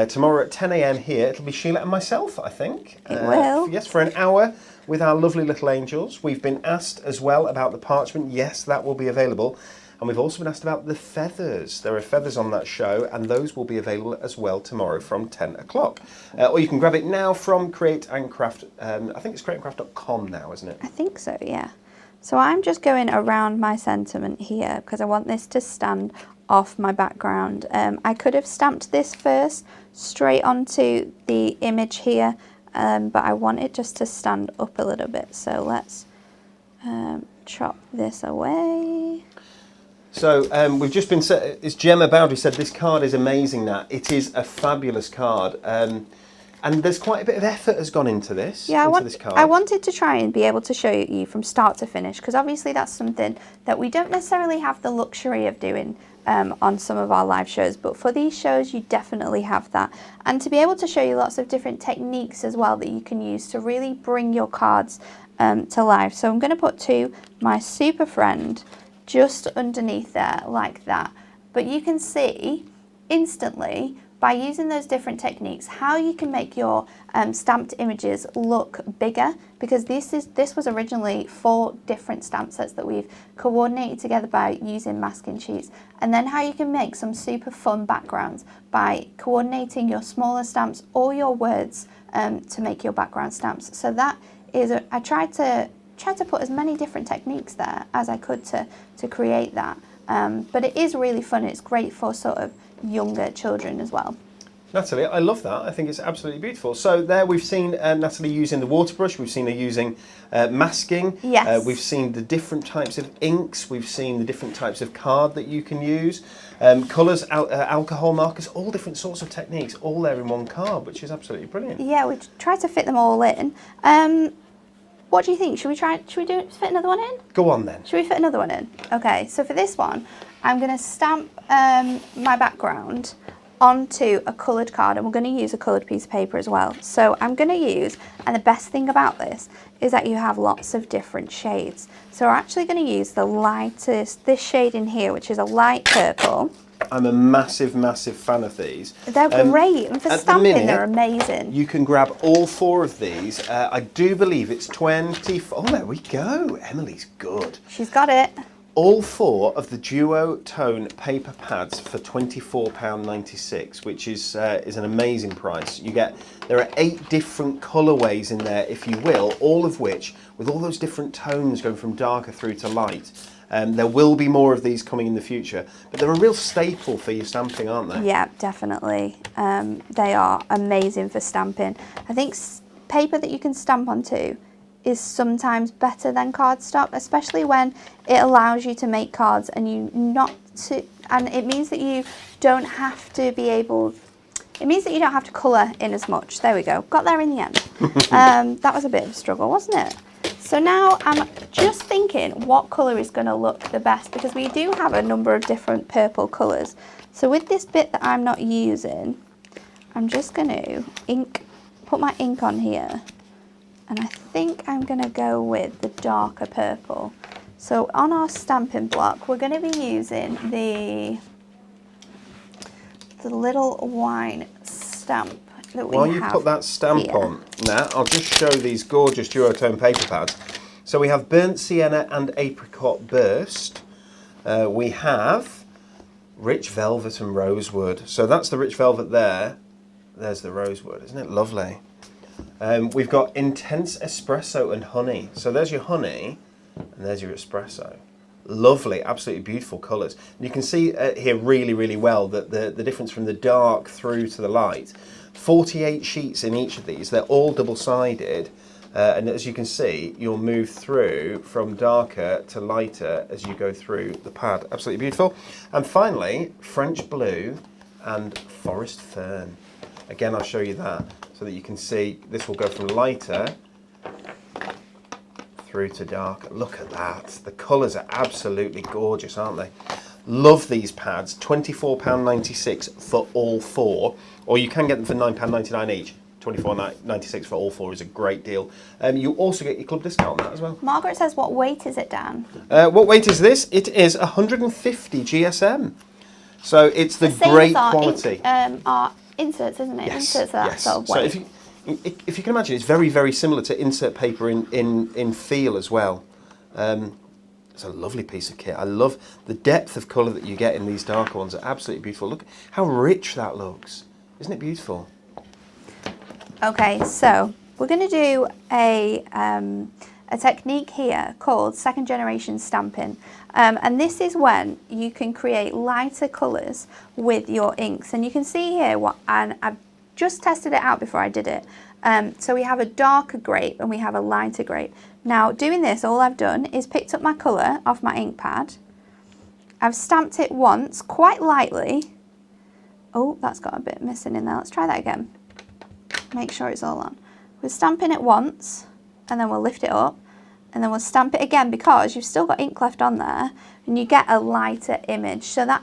Tomorrow at 10 a.m. here. It'll be Sheila and myself, I think. It will. Yes, for an hour with our lovely Little Angels. We've been asked as well about the parchment. Yes, that will be available. And we've also been asked about the feathers. There are feathers on that show, and those will be available as well tomorrow from 10 o'clock. Or you can grab it now from Create and Craft. I think it's createandcraft.com now, isn't it? I think so, yeah. So I'm just going around my sentiment here because I want this to stand off my background. I could have stamped this first straight onto the image here, but I want it just to stand up a little bit. So let's chop this away. So we've just been said, it's Gemma Bowdry said this card is amazing, Nat. It is a fabulous card. And there's quite a bit of effort has gone into this, Yeah, into this card. I wanted to try and be able to show you from start to finish, because obviously that's something that we don't necessarily have the luxury of doing on some of our live shows, but for these shows you definitely have that. And to be able to show you lots of different techniques as well that you can use to really bring your cards to life. So I'm going to put to my super friend just underneath there like that. But you can see instantly by using those different techniques how you can make your stamped images look bigger, because this was originally 4 different stamp sets that we've coordinated together by using masking sheets, and then how you can make some super fun backgrounds by coordinating your smaller stamps or your words to make your background stamps. So that is I tried to put as many different techniques there as I could to create that, but it is really fun. It's great for sort of younger children as well. Natalie, I love that. I think it's absolutely beautiful. So there we've seen Natalie using the water brush, we've seen her using masking, Yes. We've seen the different types of inks, we've seen the different types of card that you can use, colours, alcohol markers, all different sorts of techniques, all there in one card, which is absolutely brilliant. Yeah, we tried to fit them all in. What do you think? Should we fit another one in? Go on then. Should we fit another one in? Okay, so for this one, I'm going to stamp my background onto a coloured card, and we're going to use a coloured piece of paper as well. So I'm going to use, and the best thing about this is that you have lots of different shades. So we're actually going to use the lightest, this shade in here, which is a light purple. I'm a massive, massive fan of these. They're great, and for stamping they're amazing. You can grab all 4 of these. I do believe it's 20. Oh, there we go. Emily's good. She's got it. All 4 of the duo tone paper pads for £24.96, which is an amazing price. There are 8 different colourways in there, if you will, all of which, with all those different tones going from darker through to light. There will be more of these coming in the future, but they're a real staple for your stamping, aren't they? Yeah, definitely. They are amazing for stamping. I think paper that you can stamp onto is sometimes better than cardstock, especially when it allows you to make cards and and it means that you don't have to colour in as much. There we go. Got there in the end. That was a bit of a struggle, wasn't it? So now I'm just thinking what colour is going to look the best, because we do have a number of different purple colours. So with this bit that I'm not using, I'm just going to put my ink on here, and I think I'm going to go with the darker purple. So on our stamping block, we're going to be using the little wine stamp that we have. While you put that stamp here on, Nat, I'll just show these gorgeous duotone paper pads. So we have burnt sienna and apricot burst. We have rich velvet and rosewood. So that's the rich velvet there. There's the rosewood. Isn't it lovely? We've got intense espresso and honey. So there's your honey and there's your espresso. Lovely, absolutely beautiful colours. And you can see here really, really well that the difference from the dark through to the light. 48 sheets in each of these. They're all double-sided. And as you can see, you'll move through from darker to lighter as you go through the pad. Absolutely beautiful. And finally, French blue and forest fern. Again, I'll show you that so that you can see this will go from lighter through to dark. Look at that. The colours are absolutely gorgeous, aren't they? Love these pads. £24.96 for all 4, or you can get them for £9.99 each. £24.96 for all 4 is a great deal. You also get your club discount on that as well. Margaret says, what weight is it, Dan? What weight is this? It is 150 GSM. So it's the great quality. Our inserts, isn't it? Yes, Inserts are that sort of weight. So if you can imagine, it's very, very similar to insert paper in feel as well. It's a lovely piece of kit. I love the depth of colour that you get in these darker ones. Are absolutely beautiful. Look how rich that looks. Isn't it beautiful? Okay, so we're going to do a technique here called second generation stamping. And this is when you can create lighter colours with your inks. And you can see here, and I've just tested it out before I did it. So we have a darker grape and we have a lighter grape. Now doing this, all I've done is picked up my colour off my ink pad. I've stamped it once, quite lightly. Oh, that's got a bit missing in there. Let's try that again. make sure it's all on. We're stamping it once, and then we'll lift it up, and then we'll stamp it again because you've still got ink left on there, and you get a lighter image. So that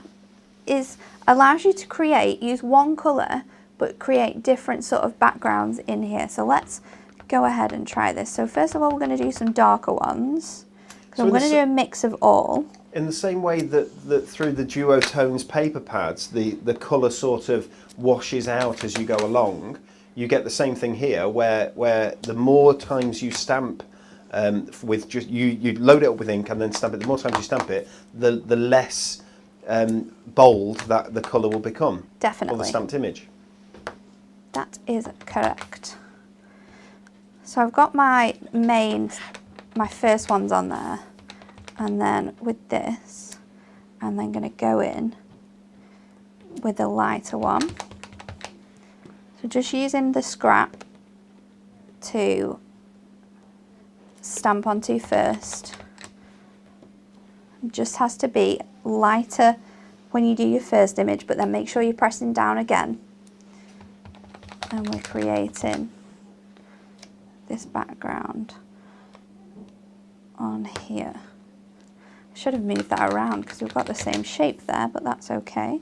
allows you to use one colour, but create different sort of backgrounds in here. So let's go ahead and try this. So first of all, we're going to do some darker ones, because I'm going to do a mix of all. In the same way that through the duotones paper pads, the colour sort of washes out as you go along, you get the same thing here, where the more times you stamp with just you load it up with ink and then stamp it. The more times you stamp it, the less bold that the colour will become. Definitely. Or the stamped image. That is correct. So I've got my first ones on there, and then with this, and then going to go in with the lighter one. So just using the scrap to stamp onto first. It just has to be lighter when you do your first image, but then make sure you're pressing down again. And we're creating this background on here. I should have moved that around because we've got the same shape there, but that's okay.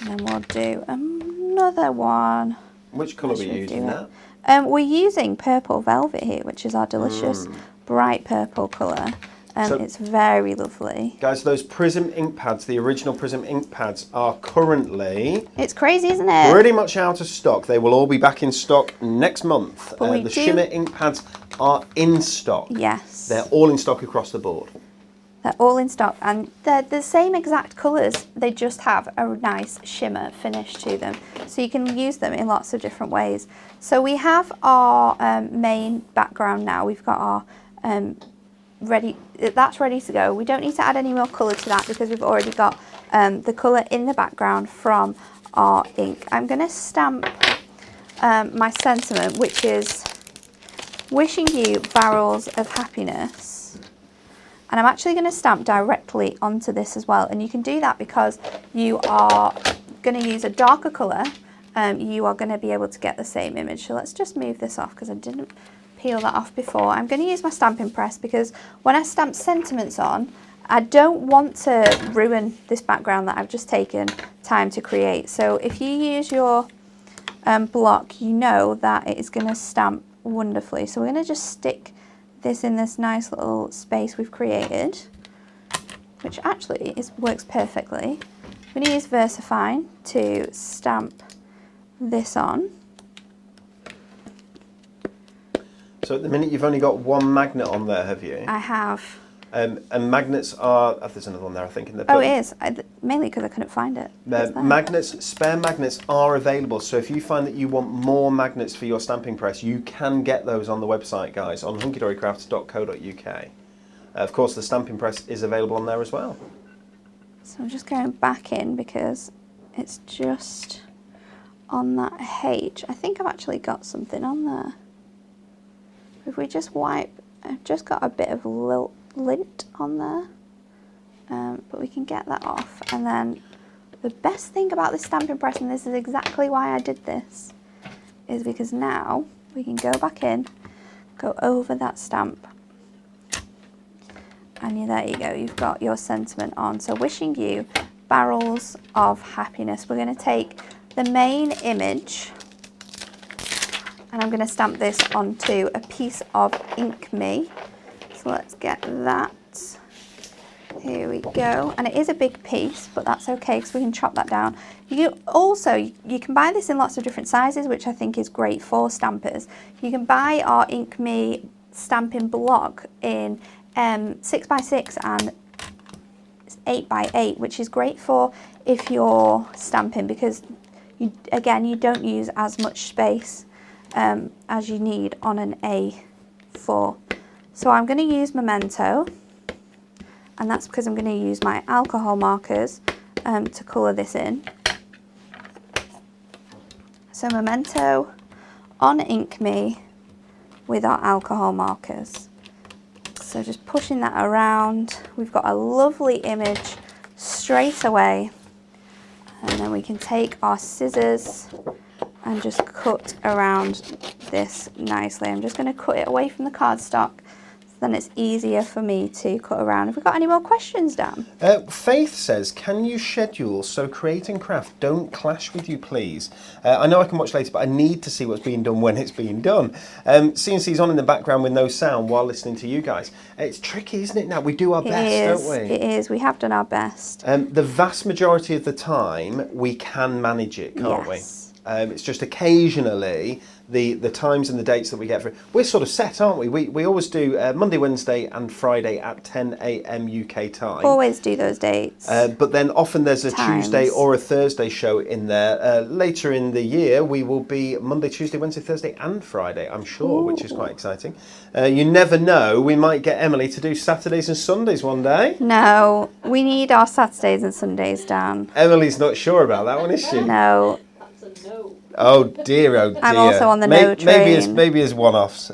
And then we'll do another one. Which colour are we using now? We're using Purple Velvet here, which is our delicious bright purple colour. So, it's very lovely. Guys, those Prism ink pads, the original Prism ink pads, are currently... It's crazy, isn't it? Pretty much out of stock. They will all be back in stock next month. The shimmer ink pads are in stock. Yes. They're all in stock across the board. They're all in stock, and they're the same exact colours. They just have a nice shimmer finish to them. So you can use them in lots of different ways. So we have our main background now. We've got our that's ready to go. We don't need to add any more colour to that because we've already got the colour in the background from our ink. I'm going to stamp my sentiment, which is wishing you barrels of happiness. And I'm actually going to stamp directly onto this as well. And you can do that because you are going to use a darker colour. You are going to be able to get the same image. So let's just move this off because I didn't peel that off before. I'm going to use my stamping press because when I stamp sentiments on, I don't want to ruin this background that I've just taken time to create. So if you use your block, you know that it is going to stamp wonderfully. So we're going to just stick this in this nice little space we've created, which actually works perfectly. I'm going to use VersaFine to stamp this on. So at the minute you've only got one magnet on there, have you? I have. And magnets are, there's another one there I think in the Oh, it is, mainly because I couldn't find it. Spare magnets are available, so if you find that you want more magnets for your stamping press, you can get those on the website, guys, on hunkydorycrafts.co.uk. Of course, the stamping press is available on there as well. So I'm just going back in because it's just on that H. I think I've actually got something on there. If we just wipe, I've just got a bit of lint on there, but we can get that off. And then the best thing about this stamping press, and this is exactly why I did this, is because now we can go back in, go over that stamp, and there you go, you've got your sentiment on. So wishing you barrels of happiness. We're going to take the main image and I'm going to stamp this onto a piece of Ink Me. So let's get that. Here we go. And it is a big piece, but that's okay because we can chop that down. You can buy this in lots of different sizes, which I think is great for stampers. You can buy our Ink Me stamping block in 6x6 and 8x8, which is great for if you're stamping because you don't use as much space as you need on an A4. So I'm going to use Memento, and that's because I'm going to use my alcohol markers to colour this in. So Memento on Ink Me with our alcohol markers. So just pushing that around, we've got a lovely image straight away. And then we can take our scissors and just cut around this nicely. I'm just going to cut it away from the cardstock, so then it's easier for me to cut around. Have we got any more questions, Dan? Faith says, can you schedule so create and craft don't clash with you, please? I know I can watch later, but I need to see what's being done when it's being done. CNC's on in the background with no sound while listening to you guys. It's tricky, isn't it, now? We do our best, don't we? It is. We have done our best. The vast majority of the time, we can manage it, can't we? It's just occasionally the times and the dates that we get for we're sort of set, aren't we? We always do Monday, Wednesday and Friday at 10 a.m. UK time. Always do those dates. But then often there's a Tuesday or a Thursday show in there. Later in the year we will be Monday, Tuesday, Wednesday, Thursday and Friday, I'm sure. Ooh. Which is quite exciting. You never know, we might get Emily to do Saturdays and Sundays one day. No, we need our Saturdays and Sundays, Dan. Emily's not sure about that one, is she? No. No. Oh dear, oh dear. I'm also on the no train. Maybe as one-offs.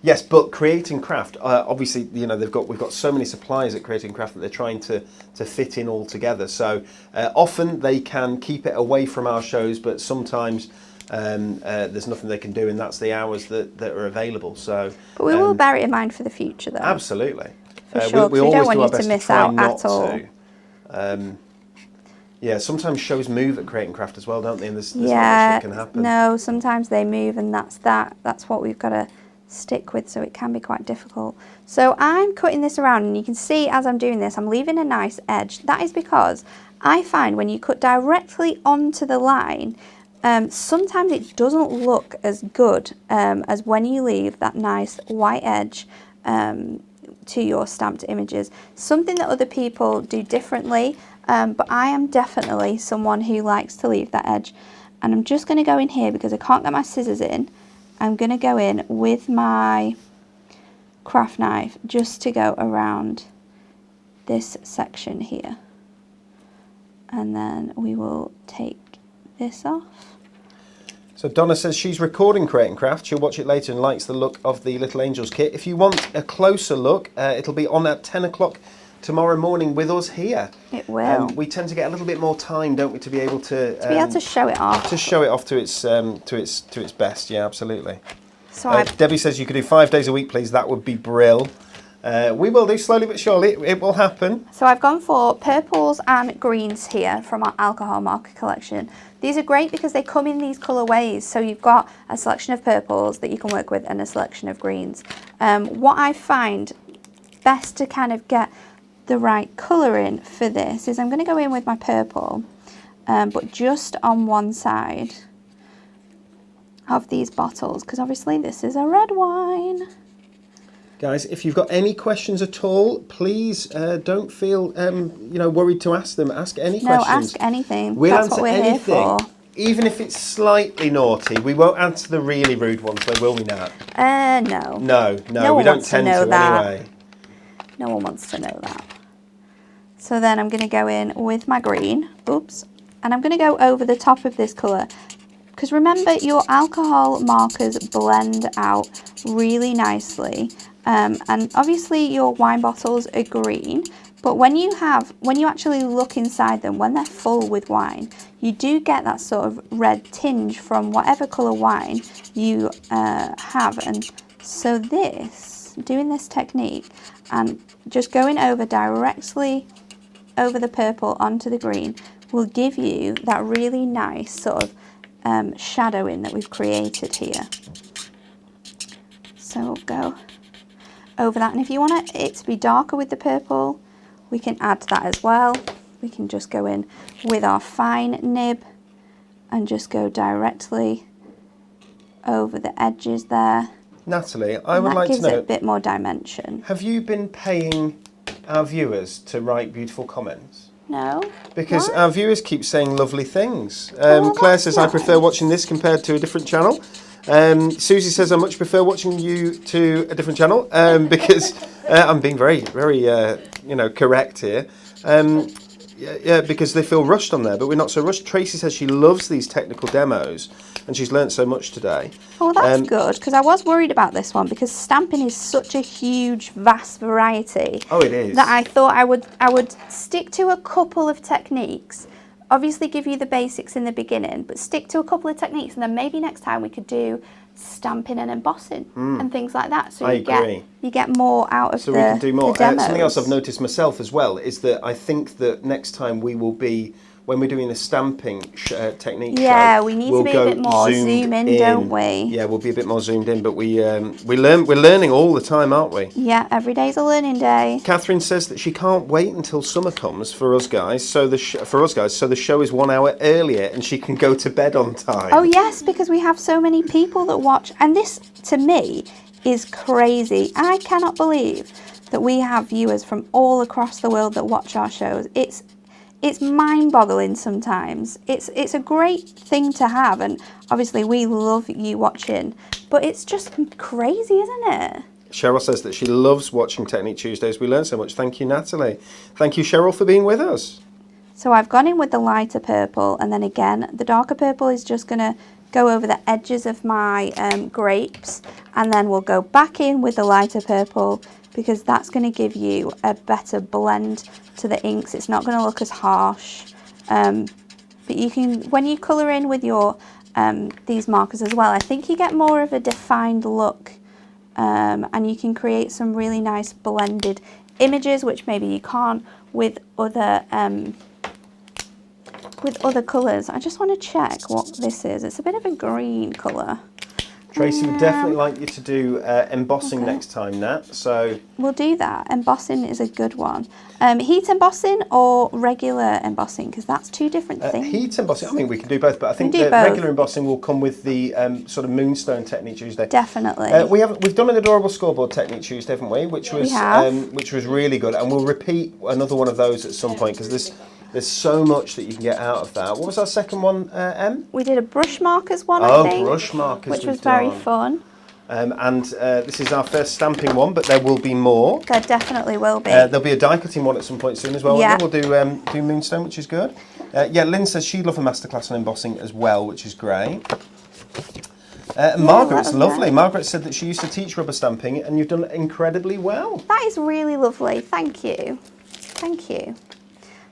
Yes, but Create and Craft, obviously, you know, we've got so many suppliers at Create and Craft that they're trying to fit in all together. So often they can keep it away from our shows, but sometimes there's nothing they can do, and that's the hours that are available. So, but we will bear it in mind for the future, though. Absolutely. For sure, we don't want you to miss out at all. Yeah, sometimes shows move at Create and Craft as well, don't they? And there's not much that can happen. No, sometimes they move, and that's that. That's what we've got to stick with, so it can be quite difficult. So I'm cutting this around, and you can see as I'm doing this, I'm leaving a nice edge. That is because I find when you cut directly onto the line, sometimes it doesn't look as good as when you leave that nice white edge to your stamped images. Something that other people do differently. But I am definitely someone who likes to leave that edge, and I'm just going to go in here because I can't get my scissors in. I'm going to go in with my craft knife just to go around this section here, and then we will take this off. So Donna says she's recording Create and Craft. She'll watch it later and likes the look of the Little Angels kit. If you want a closer look, it'll be on at 10 o'clock tomorrow morning with us here. It will. We tend to get a little bit more time, don't we, to be able to show it off. To show it off to its best. Yeah, absolutely. So Debbie says you could do 5 days a week, please. That would be brill. We will do slowly but surely. It will happen. So I've gone for purples and greens here from our alcohol marker collection. These are great because they come in these colourways. So you've got a selection of purples that you can work with and a selection of greens. What I find best to kind of get the right colour in for this is I'm going to go in with my purple, but just on one side of these bottles, because obviously this is a red wine. Guys, if you've got any questions at all, please don't feel worried to ask them. Ask any questions. No, ask anything. We'll That's answer what we're anything, here for. even if it's slightly naughty. We won't answer the really rude ones, though, will we, Nat? No. No, we don't tend to anyway. No one wants to know that. So then I'm going to go in with my green. Oops. And I'm going to go over the top of this colour. Because remember, your alcohol markers blend out really nicely. And obviously your wine bottles are green. But when you actually look inside them, when they're full with wine, you do get that sort of red tinge from whatever colour wine you have. And so doing this technique and just going over directly over the purple onto the green will give you that really nice sort of shadowing that we've created here. So we'll go over that, and if you want it to be darker with the purple, we can add that as well. We can just go in with our fine nib and just go directly over the edges there. Natalie, I would like to know, that gives it a bit more dimension. Have you been paying our viewers to write beautiful comments? No. Because what? our viewers keep saying lovely things. Oh, Claire says, nice. I prefer watching this compared to a different channel. Susie says, I much prefer watching you to a different channel because I'm being very, very, correct here. Yeah, because they feel rushed on there, but we're not so rushed. Tracy says she loves these technical demos and she's learnt so much today. Oh, that's good, because I was worried about this one because stamping is such a huge, vast variety. Oh, it is. That I thought I would stick to a couple of techniques obviously give you the basics in the beginning, but stick to a couple of techniques, and then maybe next time we could do stamping and embossing and things like that. So you get more out of so we can do more. the demos. Something else I've noticed myself as well is that I think that next time we will be, when we're doing a stamping technique show, we need to be a bit more zoom in, don't we? Yeah, we'll be a bit more zoomed in, but we're learning all the time, aren't we? Yeah, every day's a learning day. Catherine says that she can't wait until summer comes for us guys. So the show is 1 hour earlier, and she can go to bed on time. Oh yes, because we have so many people that watch, and this to me is crazy. I cannot believe that we have viewers from all across the world that watch our shows. It's mind-boggling sometimes. It's a great thing to have, and obviously we love you watching, but it's just crazy, isn't it? Cheryl says that she loves watching Technique Tuesdays. We learn so much. Thank you, Natalie. Thank you, Cheryl, for being with us. So I've gone in with the lighter purple, and then again, the darker purple is just gonna go over the edges of my grapes, and then we'll go back in with the lighter purple, because that's going to give you a better blend to the inks. It's not going to look as harsh, but you can, when you colour in with your these markers as well, I think you get more of a defined look, and you can create some really nice blended images, which maybe you can't with other colours. I just want to check what this is. It's a bit of a green colour. Tracy would definitely like you to do embossing next time, Nat. So we'll do that. Embossing is a good one. Heat embossing or regular embossing, because that's two different things. Heat embossing, I mean, we can do both, but I think the regular embossing will come with the sort of Moonstone Technique Tuesday. Definitely. We've done an adorable scoreboard Technique Tuesday, haven't we? Which was really good, and we'll repeat another one of those at some point, because there's so much that you can get out of that. What was our second one, Em? We did a brush markers one, I think. Oh, brush markers. Which was very fun. And this is our first stamping one, but there will be more. There definitely will be. There'll be a die cutting one at some point soon as well. Yeah. We'll do Moonstone, which is good. Lynn says she'd love a masterclass on embossing as well, which is great. Margaret's lovely. Nice. Margaret said that she used to teach rubber stamping, and you've done incredibly well. That is really lovely. Thank you. Thank you.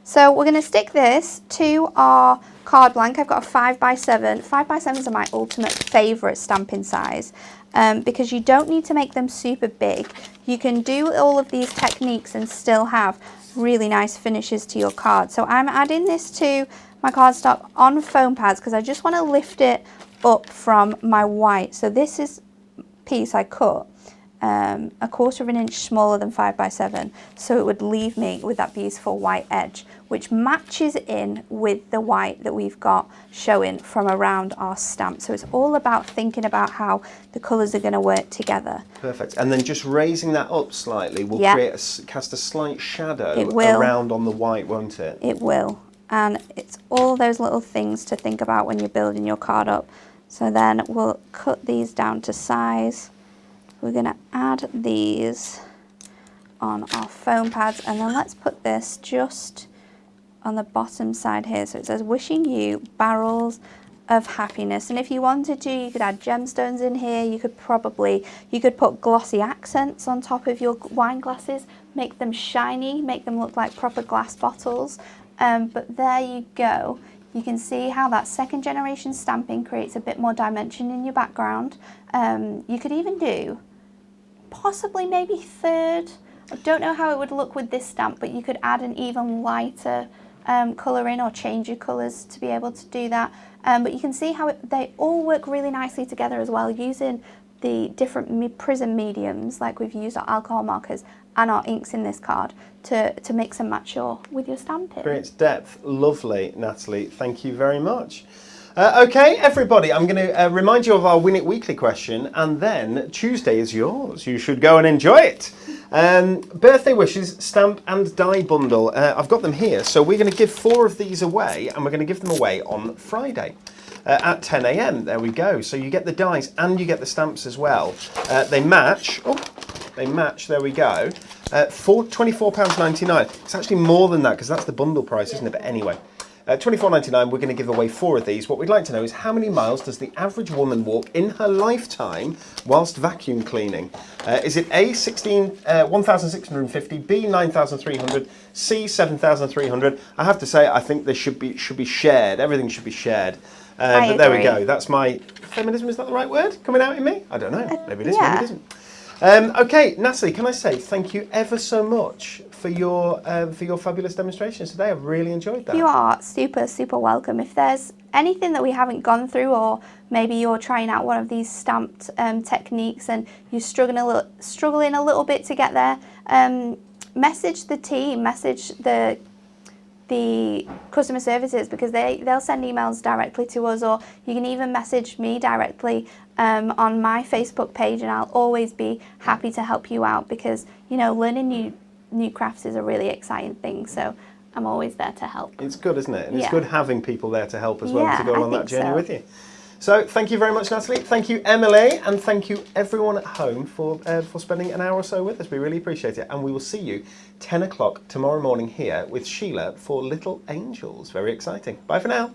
So we're going to stick this to our card blank. I've got a 5x7. 5x7s are my ultimate favourite stamping size, because you don't need to make them super big. You can do all of these techniques and still have really nice finishes to your card. So I'm adding this to my cardstock on foam pads, because I just want to lift it up from my white. So this is piece I cut 1/4 of an inch smaller than 5x7, so it would leave me with that beautiful white edge, which matches in with the white that we've got showing from around our stamp. So it's all about thinking about how the colours are going to work together. Perfect. And then just raising that up slightly will cast a slight shadow around on the white, won't it? It will. And it's all those little things to think about when you're building your card up. So then we'll cut these down to size. We're going to add these on our foam pads, and then let's put this just on the bottom side here. So it says, wishing you barrels of happiness. And if you wanted to, you could add gemstones in here. You could put glossy accents on top of your wine glasses, make them shiny, make them look like proper glass bottles. But there you go. You can see how that second generation stamping creates a bit more dimension in your background. You could even do possibly maybe third. I don't know how it would look with this stamp, but you could add an even lighter colour in, or change your colours to be able to do that. But you can see how they all work really nicely together as well, using the different prism mediums, like we've used our alcohol markers and our inks in this card to mix and match with your stamping. Creates depth. Lovely, Natalie. Thank you very much. Okay, everybody, I'm going to remind you of our Win It Weekly question, and then Tuesday is yours. You should go and enjoy it. Birthday wishes, stamp and die bundle. I've got them here, so we're going to give 4 of these away, and we're going to give them away on Friday at 10 a.m. There we go. So you get the dies and you get the stamps as well. They match. Oh, they match. There we go. For £24.99. It's actually more than that, because that's the bundle price, isn't it? But anyway. $24.99, we're going to give away 4 of these. What we'd like to know is how many miles does the average woman walk in her lifetime whilst vacuum cleaning? Is it A, 1,650, B, 9,300, C, 7,300? I have to say, I think they should be shared. Everything should be shared. But there we go. That's my feminism. Is that the right word coming out in me? I don't know. Maybe it is. Maybe it isn't. Okay, Natalie, can I say thank you ever so much for your fabulous demonstrations today. I've really enjoyed that. You are super, super welcome. If there's anything that we haven't gone through, or maybe you're trying out one of these stamped techniques and you're struggling a little bit to get there, message the team, message the customer services, because they'll send emails directly to us, or you can even message me directly on my Facebook page, and I'll always be happy to help you out, because learning new crafts is a really exciting thing, so I'm always there to help. It's good, isn't it? And it's good having people there to help as well, to go on that journey with you. So thank you very much, Natalie. Thank you, Emily, and thank you everyone at home for spending an hour or so with us. We really appreciate it, and we will see you 10 o'clock tomorrow morning here with Sheila for Little Angels. Very exciting. Bye for now.